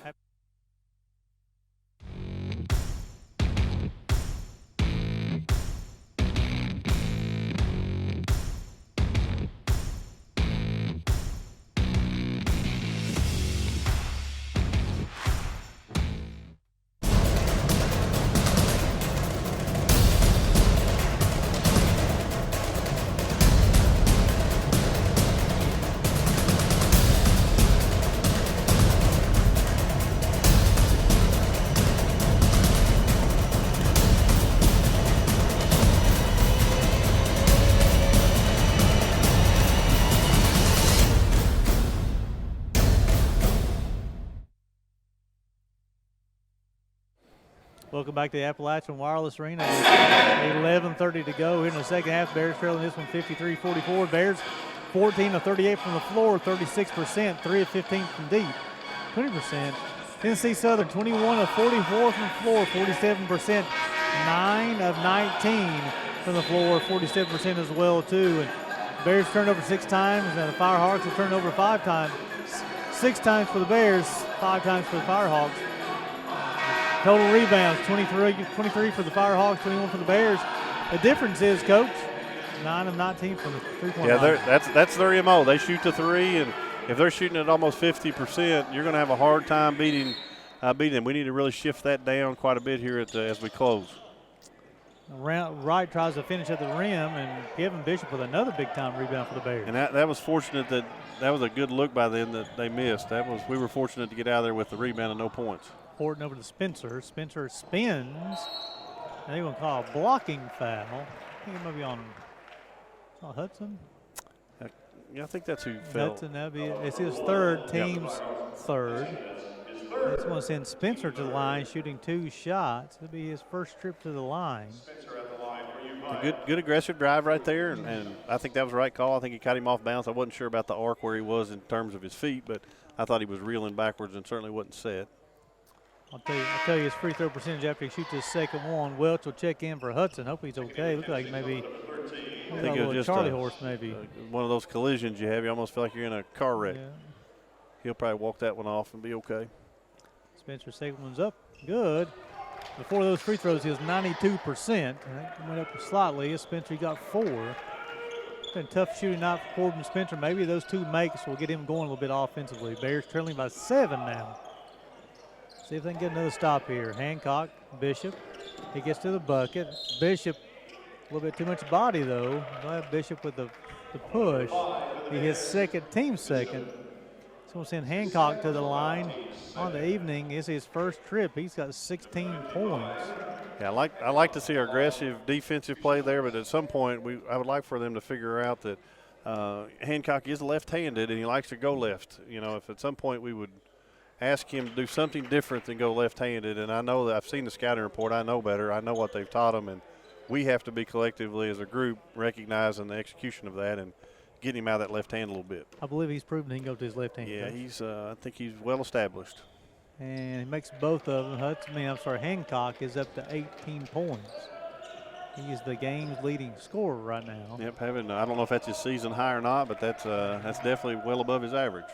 Welcome back to the Appalachian Wireless Arena. 11:30 to go here in the second half. Bears trailing this one 53-44. Bears 14 of 38 from the floor, 36%, 3 of 15 from deep, 20%. Tennessee Southern 21 of 44 from the floor, 47%, 9 of 19 from the floor, 47% as well too. And Bears turned over 6 times, and the Firehawks have turned over 5 times. 6 times for the Bears, 5 times for the Firehawks. Total rebounds, 23 for the Firehawks, 21 for the Bears. The difference is, Coach, 9 of 19 from the three-point line. Yeah, that's their MO. They shoot the 3, and if they're shooting at almost 50%, you're going to have a hard time beating them. We need to really shift that down quite a bit here as we close. Wright tries to finish at the rim, and Kevin Bishop with another big-time rebound for the Bears. And that was fortunate that was a good look by them that they missed. We were fortunate to get out of there with the rebound and no points. Horton over to Spencer. Spencer spins. And they're going to call a blocking foul. I think it might be on Hudson. Yeah, I think that's who fell. Hudson, it's his third, team's third. It's going to send Spencer to the line, shooting 2 shots. It'll be his first trip to the line. A good aggressive drive right there, and I think that was the right call. I think he cut him off bounds. I wasn't sure about the arc where he was in terms of his feet, but I thought he was reeling backwards and certainly wasn't set. I'll tell you his free throw percentage after he shoots his second one. Welch will check in for Hudson. Hope he's okay. Look like maybe I think it was just Charlie horse maybe. One of those collisions you have. You almost feel like you're in a car wreck. Yeah. He'll probably walk that one off and be okay. Spencer's second one's up. Good. Before those free throws, he was 92%. That went up slightly. Spencer got 4. It's been a tough shooting night for Corbin Spencer. Maybe those 2 makes will get him going a little bit offensively. Bears trailing by 7 now. See if they can get another stop here. Hancock, Bishop. He gets to the bucket. Bishop, a little bit too much body though. Glad Bishop with the push. He hits team second. So we'll send Hancock to the line on the evening. It's his first trip. He's got 16 points. Yeah, I like to see our aggressive defensive play there, but at some point I would like for them to figure out that Hancock is left-handed and he likes to go left. You know, if at some point we would ask him to do something different than go left-handed. And I know that I've seen the scouting report. I know better. I know what they've taught him, and we have to be collectively as a group recognizing the execution of that and getting him out of that left hand a little bit. I believe he's proven he can go to his left hand. Yeah, I think he's well established. And he makes both of them. Hancock is up to 18 points. He is the game's leading scorer right now. Yep, I don't know if that's his season high or not, but that's definitely well above his average.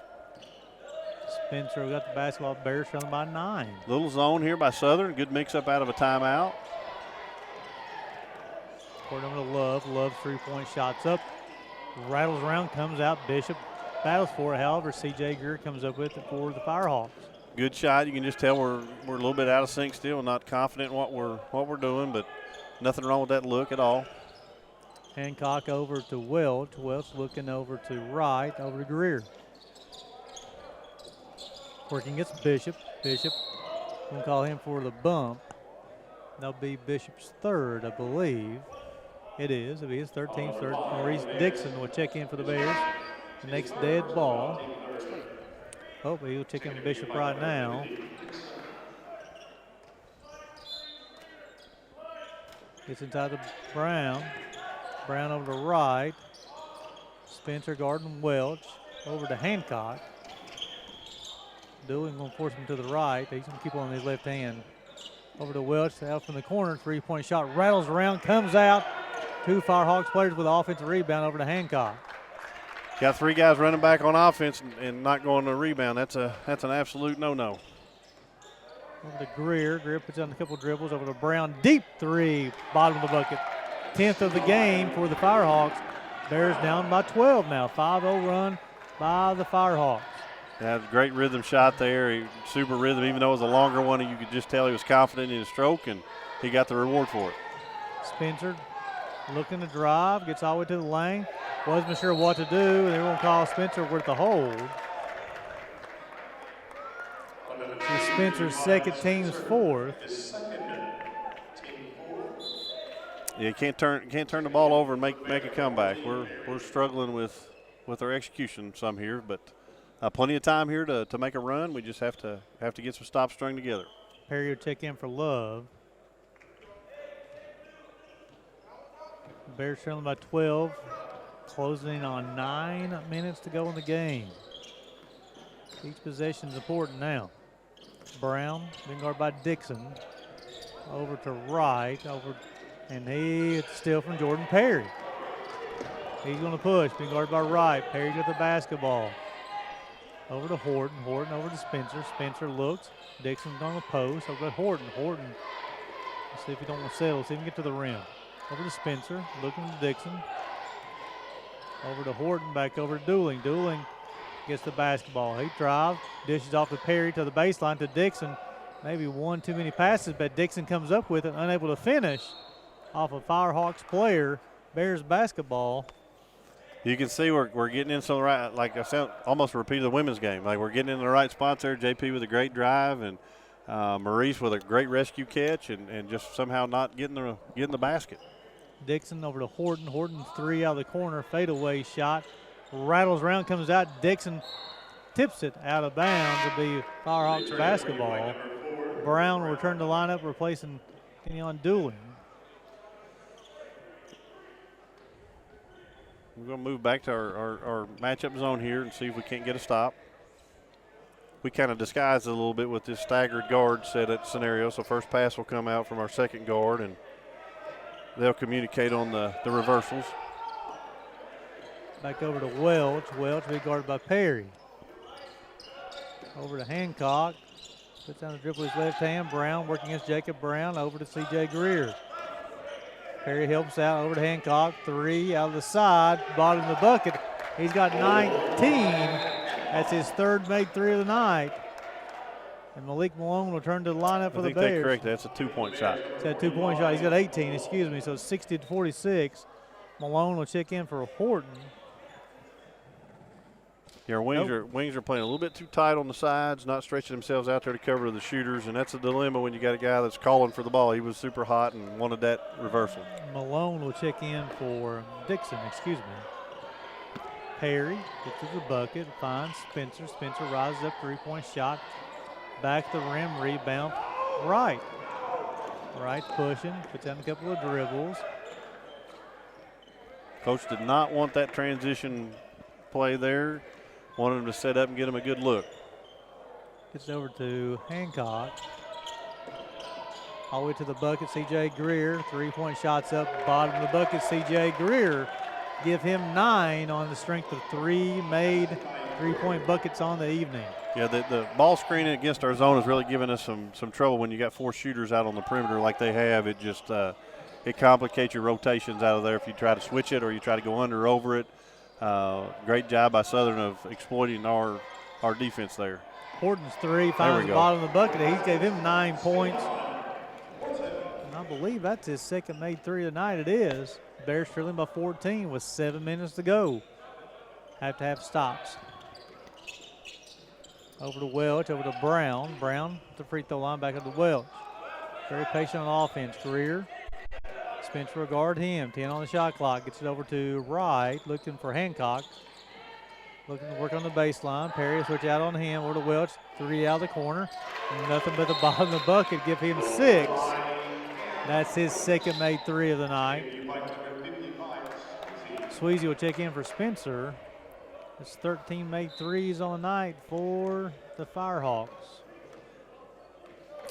Spencer got the basketball. Bears trailing by 9. Little zone here by Southern. Good mix-up out of a timeout. Court over to Love. Love's three-point shot's up. Rattles around, comes out. Bishop battles for it. However, C.J. Greer comes up with it for the Firehawks. Good shot. You can just tell we're a little bit out of sync still, not confident in what we're doing, but nothing wrong with that look at all. Hancock over to Welch. Welch looking over to right, over to Greer. Working against Bishop. Bishop, we'll call him for the bump. That'll be Bishop's third, I believe. It is. It'll be his 13th third. Maurice Dixon will check in for the Bears. The next dead ball. Hopefully he'll check in for Bishop right now. Gets inside to Brown. Brown over to right. Spencer guarding Welch. Over to Hancock. Dooley going to force him to the right. He's going to keep on his left hand. Over to Welch, out from the corner. Three-point shot rattles around, comes out. 2 Firehawks players with an offensive rebound over to Hancock. Got 3 guys running back on offense and not going to rebound. That's an absolute no-no. Over to Greer. Greer puts on a couple dribbles. Over to Brown. Deep three. Bottom of the bucket. 10th of the game for the Firehawks. Bears down by 12 now. 5-0 run by the Firehawks. Yeah, great rhythm shot there. Super rhythm. Even though it was a longer one, you could just tell he was confident in his stroke, and he got the reward for it. Spencer looking to drive. Gets all the way to the lane. Wasn't sure what to do. They won't call Spencer with the hold. It's Spencer's second, team's fourth. Yeah, can't turn the ball over and make a comeback. We're struggling with our execution some here, but plenty of time here to make a run. We just have to get some stops strung together. Perry will check in for Love. Bears trailing by 12, closing on 9 minutes to go in the game. Each possession is important now. Brown being guarded by Dixon. Over to right, and it's still from Jordan Perry. He's going to push, being guarded by Wright. Perry got the basketball. Over to Horton. Horton over to Spencer. Spencer looks. Dixon's on the post. Over to Horton. Horton. Let's see if he don't want to settle. See if he can get to the rim. Over to Spencer. Looking to Dixon. Over to Horton. Back over to Dooling. Dooling gets the basketball. He drives. Dishes off to Perry to the baseline to Dixon. Maybe one too many passes, but Dixon comes up with it, unable to finish off a Firehawks player. Bears basketball. You can see we're getting in some right, like I said, almost a repeat of the women's game. Like we're getting in the right spots there. JP with a great drive, and Maurice with a great rescue catch, and just somehow not getting the basket. Dixon over to Horton. Horton three out of the corner, fadeaway shot. Rattles around, comes out. Dixon tips it out of bounds. It'll be Firehawks basketball. Brown will return to lineup, replacing Kenyon Dooling. We're going to move back to our matchup zone here and see if we can't get a stop. We kind of disguised it a little bit with this staggered guard set at scenario. So first pass will come out from our second guard, and they'll communicate on the reversals. Back over to Welch. Welch will be guarded by Perry. Over to Hancock. Puts down the dribble with his left hand. Brown working against Jacob Brown. Over to C.J. Greer. Perry helps out over to Hancock. Three out of the side. Bottom of the bucket. He's got 19. That's his third made three of the night. And Malik Malone will turn to the lineup for the Bears. I think that's correct. That's a two-point shot. It's a two-point shot. He's got 18, excuse me. So it's 60-46. Malone will check in for Horton. Yeah, our wings are playing a little bit too tight on the sides, not stretching themselves out there to cover the shooters, and that's a dilemma when you got a guy that's calling for the ball. He was super hot and wanted that reversal. Malone will check in for Dixon, excuse me. Perry gets to the bucket, finds Spencer. Spencer rises up, three-point shot. Back to the rim, rebound, Wright. Wright pushing, puts down a couple of dribbles. Coach did not want that transition play there. Wanted him to set up and get him a good look. Gets over to Hancock. All the way to the bucket, C.J. Greer. 3-point shots up, bottom of the bucket, C.J. Greer. Give him 9 on the strength of 3 made 3-point buckets on the evening. Yeah, the ball screening against our zone has really given us some trouble when you got 4 shooters out on the perimeter like they have. It just it complicates your rotations out of there if you try to switch it or you try to go under or over it. Great job by Southern of exploiting our defense there. Horton's 3 finds the bottom of the bucket. He gave him 9 points. And I believe that's his second made 3 tonight. It is. Bears trailing by 14 with 7 minutes to go. Have to have stops. Over to Welch, over to Brown. Brown at the free throw line, back up to Welch. Very patient on offense. Greer. Spencer will guard him. 10 on the shot clock. Gets it over to Wright, looking for Hancock. Looking to work on the baseline. Perry switch out on him. Over to Welch. 3 out of the corner. Nothing but the bottom of the bucket. Give him 6. That's his second made 3 of the night. Sweezy will check in for Spencer. It's 13 made 3s on the night for the Firehawks.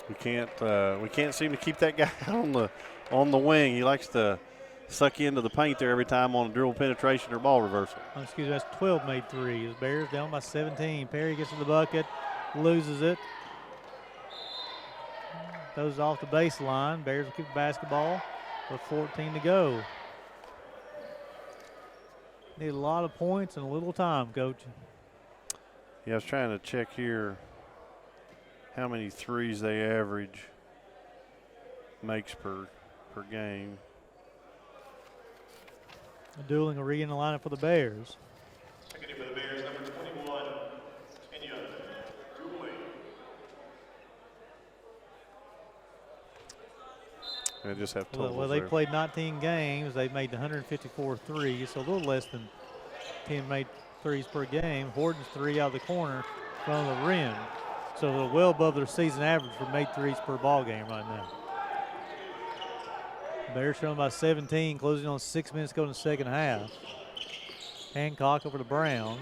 We can't seem to keep that guy on the wing. He likes to suck you into the paint there every time on a dribble penetration or ball reversal. Oh, excuse me, that's 12 made 3s. Bears down by 17. Perry gets to the bucket, loses it. Goes off the baseline. Bears will keep the basketball with 14 to go. Need a lot of points and a little time, Coach. Yeah, I was trying to check here how many 3s they average makes per game. Dueling will in the lineup for the Bears. Second in for the Bears, number 21, Kenya Dueling. They just have totals Well, they there. played 19 games. They made 154 threes, so a little less than 10 made threes per game. Horton's 3 out of the corner from the rim. So they're well above their season average for made threes per ball game right now. Bears trailing by 17, closing on 6 minutes to go in the second half. Hancock over to Brown.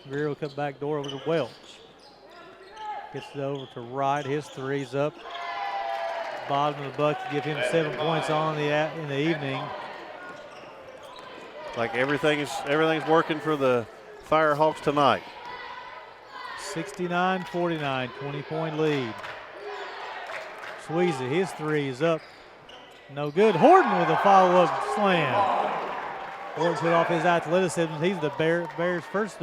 Greer will cut back door over to Welch. Gets it over to Wright. His 3's up. Bottom of the bucket, give him 7 points in the evening. Like everything's working for the Firehawks tonight. 69-49, 20-point lead. Sweezy, his 3 is up. No good. Horton with a follow-up slam. Horton's hit off his athleticism. He's the Bears' first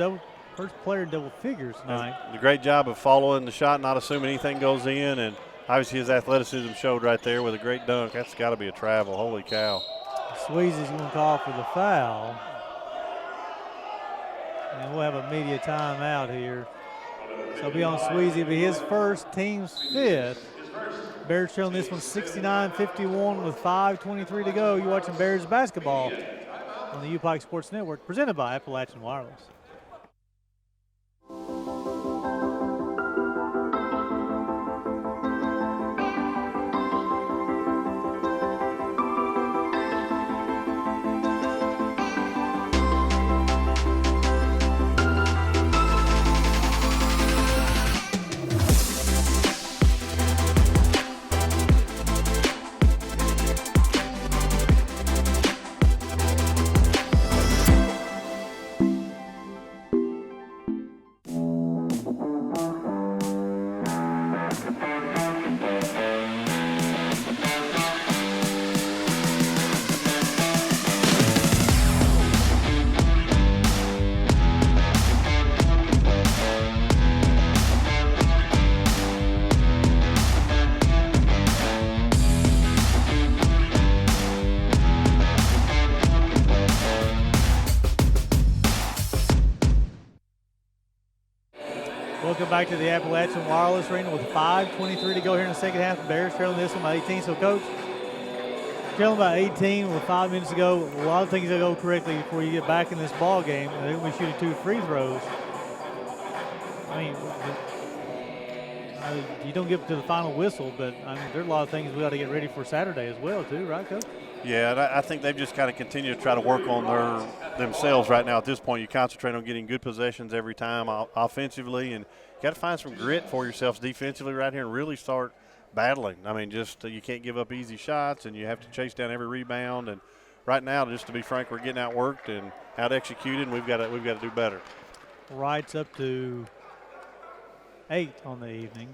player in double figures tonight. A great job of following the shot, not assuming anything goes in, and obviously his athleticism showed right there with a great dunk. That's got to be a travel. Holy cow. Sweezy's going to call for the foul. And we'll have a media timeout here. So it'll be on Sweezy. It'll be his first, team's 5th. Bears trailing this one 69-51 with 5:23 to go. You're watching Bears basketball on the UPIKE Sports Network, presented by Appalachian Wireless. Welcome back to the Appalachian Wireless Arena with 5:23 to go here in the second half. The Bears trailing this one by 18. So, Coach, trailing by 18 with 5 minutes to go. A lot of things that go correctly before you get back in this ball game. They're going to be shooting 2 free throws. I You don't get to the final whistle, but I mean, there are a lot of things we got to get ready for Saturday as well, too, right, Coach? Yeah, and I think they've just got to continue to try to work on themselves right now. At this point, you concentrate on getting good possessions every time offensively, and you got to find some grit for yourselves defensively right here and really start battling. I mean, just you can't give up easy shots, and you have to chase down every rebound. And right now, just to be frank, we're getting outworked and out executed, and we've got to do better. Wright's up to 8 on the evening.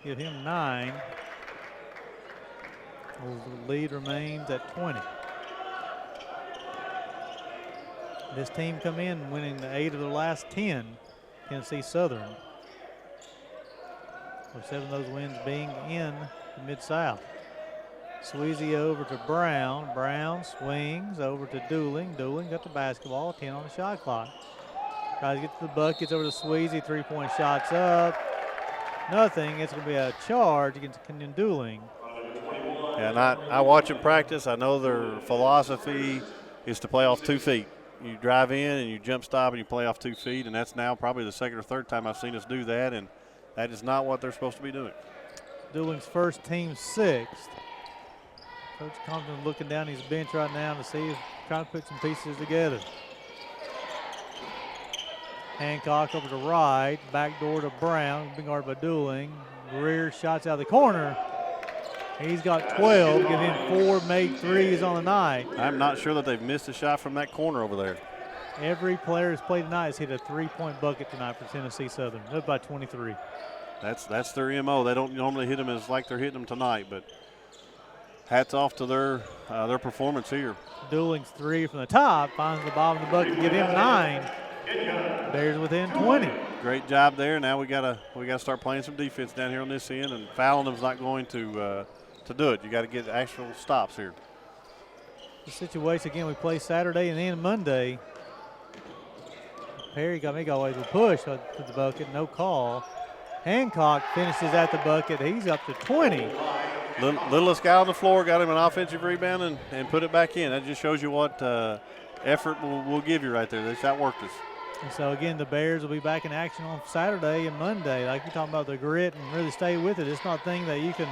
Give him 9. The lead remains at 20. This team come in winning the 8 of the last 10, Tennessee Southern. With 7 of those wins being in the Mid-South. Sweezy over to Brown. Brown swings over to Dooling. Dooling got the basketball, 10 on the shot clock. Tries to get to the buckets over to Sweezy. 3-point shots up. Nothing. It's going to be a charge against Kenyon Dooling. Yeah, and I watch them practice. I know their philosophy is to play off 2 feet. You drive in and you jump stop and you play off 2 feet, and that's now probably the second or third time I've seen us do that, and that is not what they're supposed to be doing. Dooling's first, team 6th. Coach Compton looking down his bench right now to see if trying to put some pieces together. Hancock over to Wright, backdoor to Brown, being guarded by Dooling. Greer shots out of the corner. He's got 12, give him 4 made threes on the night. I'm not sure that they've missed a shot from that corner over there. Every player who's played tonight has hit a 3-point bucket tonight for Tennessee Southern. They're by 23. That's their MO. They don't normally hit them as like they're hitting them tonight, but hats off to their performance here. Dooling's 3 from the top, finds the bottom of the bucket, give him 9. Bears within 20. Great job there. Now we gotta start playing some defense down here on this end, and fouling them's not going to do it. You got to get actual stops here. The situation again, we play Saturday and then Monday. Perry got me always a push to the bucket, no call. Hancock finishes at the bucket. He's up to 20. Littlest guy on the floor got him an offensive rebound and put it back in. That just shows you what effort will give you right there. They outworked us. And so, again, the Bears will be back in action on Saturday and Monday. Like you're talking about the grit and really stay with it. It's not a thing that you can,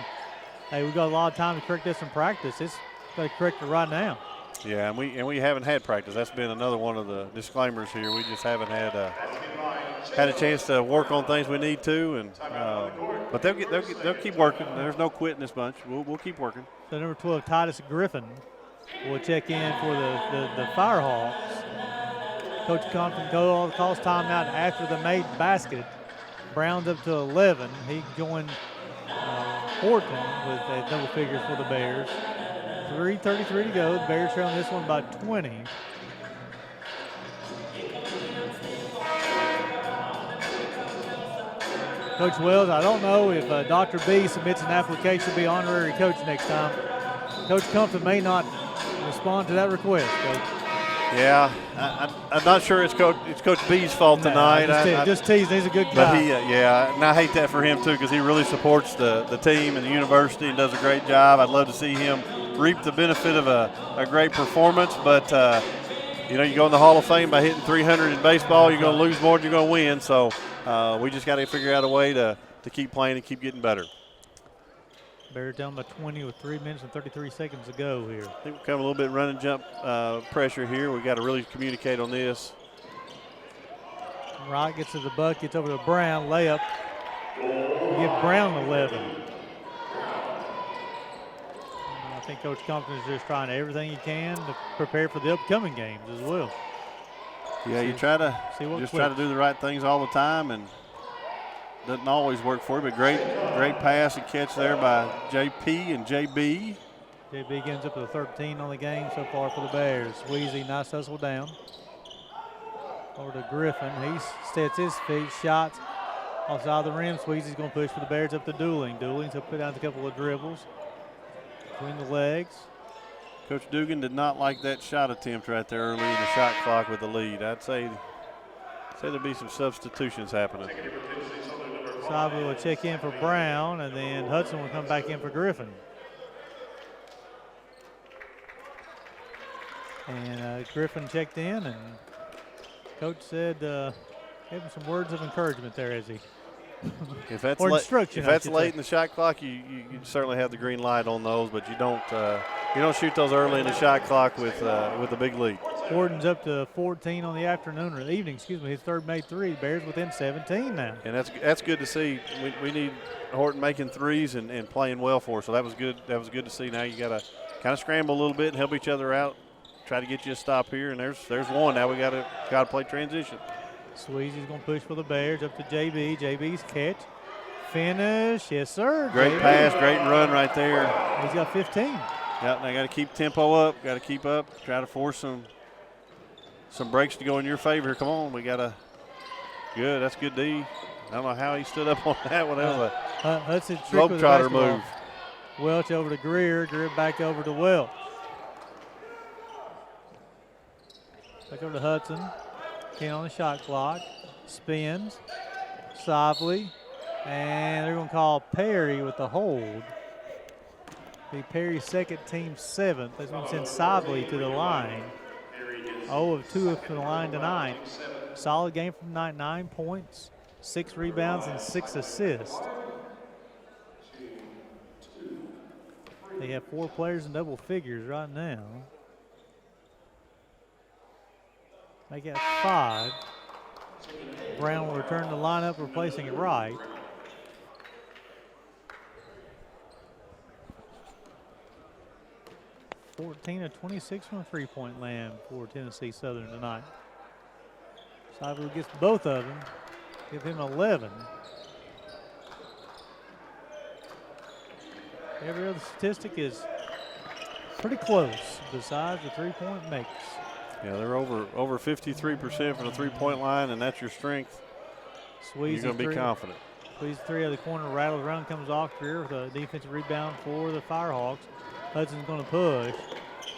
hey, we've got a lot of time to correct this in practice. It's got to correct it right now. Yeah, and we haven't had practice. That's been another one of the disclaimers here. We just haven't had a chance to work on things we need to, and but they'll keep working. There's no quitting this bunch. We'll keep working. So number 12, Titus Griffin, will check in for the Firehawks. Coach Compton calls timeout after the made basket. Brown's up to 11. He joined Horton with double figures for the Bears. 3:33 to go. The Bears trailing this one by 20. Coach Wells, I don't know if Dr. B submits an application to be honorary coach next time. Coach Compton may not respond to that request, Coach. Yeah, I'm not sure it's Coach B's fault tonight. Just teasing. He's a good guy. But and I hate that for him too, because he really supports the team and the university and does a great job. I'd love to see him reap the benefit of a great performance, but you go in the Hall of Fame by hitting 300 in baseball. You're going to lose more than you're going to win. So we just got to figure out a way to keep playing and keep getting better. Bears down by 20 with 3 minutes and 33 seconds to go here. I think we're coming a little bit run and jump pressure here. We got to really communicate on this. Wright gets to the bucket, gets over to Brown, layup. Give Brown 11. I think Coach Compton is just trying everything he can to prepare for the upcoming games as well. Yeah, you try to do the right things all the time, and doesn't always work for you, but great pass and catch there by JP and JB. JB gets up to 13 on the game so far for the Bears. Sweezy, nice hustle down. Over to Griffin. He sets his feet, shots outside the rim. Sweezy's going to push for the Bears up to Dooling. Dooling's going to put down a couple of dribbles between the legs. Coach Dugan did not like that shot attempt right there early in the shot clock with the lead. I'd say there'll be some substitutions happening. Sable will check in for Brown, and then Hudson will come back in for Griffin. And Griffin checked in, and Coach said, gave him some words of encouragement there, as he. If that's or late, instruction, if I that's should late say. in the shot clock, you certainly have the green light on those, but you don't shoot those early in the shot clock with a big lead. Horton's up to 14 on the afternoon or the evening. Excuse me. His third made three. Bears within 17 now. And that's good to see. We need Horton making threes and playing well for us. So that was good. That was good to see. Now you got to kind of scramble a little bit and help each other out. Try to get you a stop here, and there's one. Now we got to play transition. Sweezy's going to push for the Bears up to JB. JB's catch. Finish. Yes, sir. Great JB. pass, great run right there. He's got 15. Yep, they got to keep tempo up. Got to keep up. Try to force some breaks to go in your favor. Come on, we got to. Good, that's good D. I don't know how he stood up on that one. That was a Hudson trick with the globetrotter basketball. move. Welch over to Greer. Greer back over to Welch. Back over to Hudson. 10 on the shot clock. Spins. Sively. And they're going to call Perry with the hold. Be Perry's second, team seventh. That's going to send Sively to the line. 0 of 2 from the line tonight. Solid game from tonight. 9 points, 6 rebounds, and 6 assists. They have 4 players in double figures right now. Make it 5. Brown will return the lineup, replacing it right. (14 of 26 from three-point land for Tennessee Southern tonight. Sively gets both of them. Give him 11. Every other statistic is pretty close besides the three-point makes. Yeah, they're over 53% from the three-point line, and that's your strength. Sweezy You're going to be confident. Squeeze three out of the corner, rattles around, comes off here with a defensive rebound for the Firehawks. Hudson's going to push.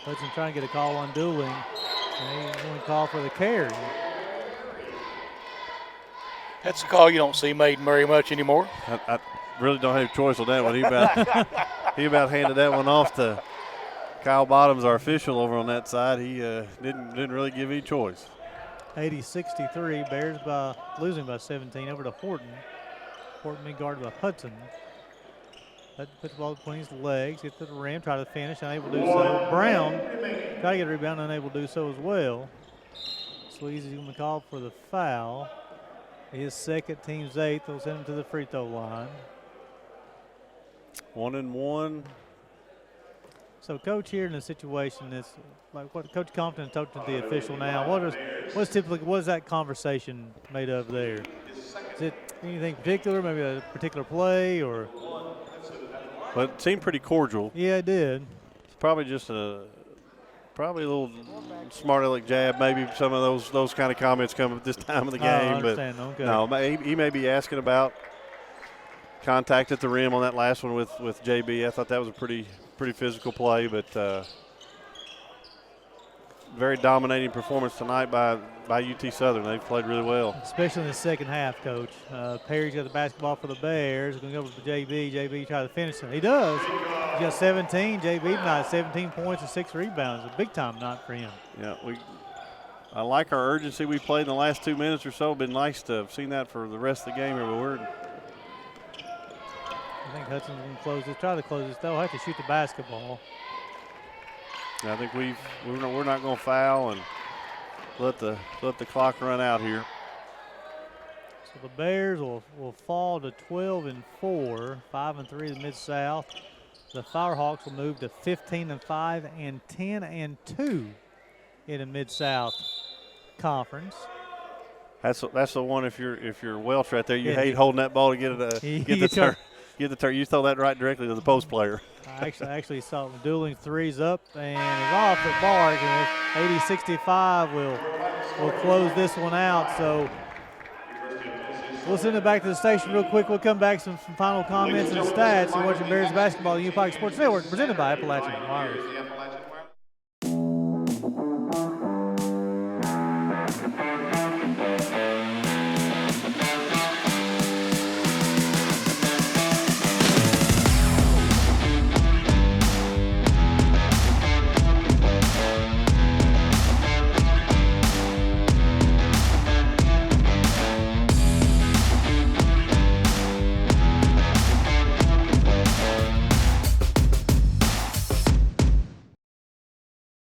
Hudson trying to get a call on dueling. And he's going to call for the carry. That's a call you don't see made very much anymore. I really don't have a choice on that one. He about handed that one off to Kyle Bottoms, our official over on that side. He didn't really give any choice. 80-63, Bears losing by 17 over to Horton. Horton being guarded by Hudson. Hudson puts the ball between his legs, gets to the rim, try to finish, unable to do so. Brown try to get a rebound, unable to do so as well. Sweezy's going to call for the foul. His second, team's 8th. They'll send him to the free throw line. 1-and-1. So, Coach, here in a situation that's like what Coach Compton told to the official now. What is that conversation made of there? Is it anything particular, maybe a particular play, or? Well, it seemed pretty cordial. Yeah, it did. It's probably just a little smart aleck jab. Maybe some of those kind of comments come at this time of the game. I understand. But okay. no, he may be asking about contact at the rim on that last one with JB. I thought that was a pretty physical play, but very dominating performance tonight by UT Southern. They've played really well. Especially in the second half, Coach. Perry's got the basketball for the Bears. Going to go to JB. JB try to finish it. He does. He's got 17. JB tonight, 17 points and 6 rebounds. A big-time night for him. Yeah, I like our urgency we played in the last 2 minutes or so. Been nice to have seen that for the rest of the game here, but I think Hudson's going to close this. Try to close this. They'll have to shoot the basketball. I think we're not going to foul and let the clock run out here. So the Bears will fall to 12-4, 5-3 in Mid-South. The Firehawks will move to 15-5 and 10-2 in the Mid-South Conference. That's the one. If you're Welch right there, you Yeah, hate holding that ball to get the turn. Get the turn. You throw that right directly to the post player. I actually saw him dueling threes up and is off at Bark, and 80-65 will close this one out. So we'll send it back to the station real quick. We'll come back some final comments and stats. You're watching Bears basketball on UPIKE Sports Network, presented by Appalachian Wireless.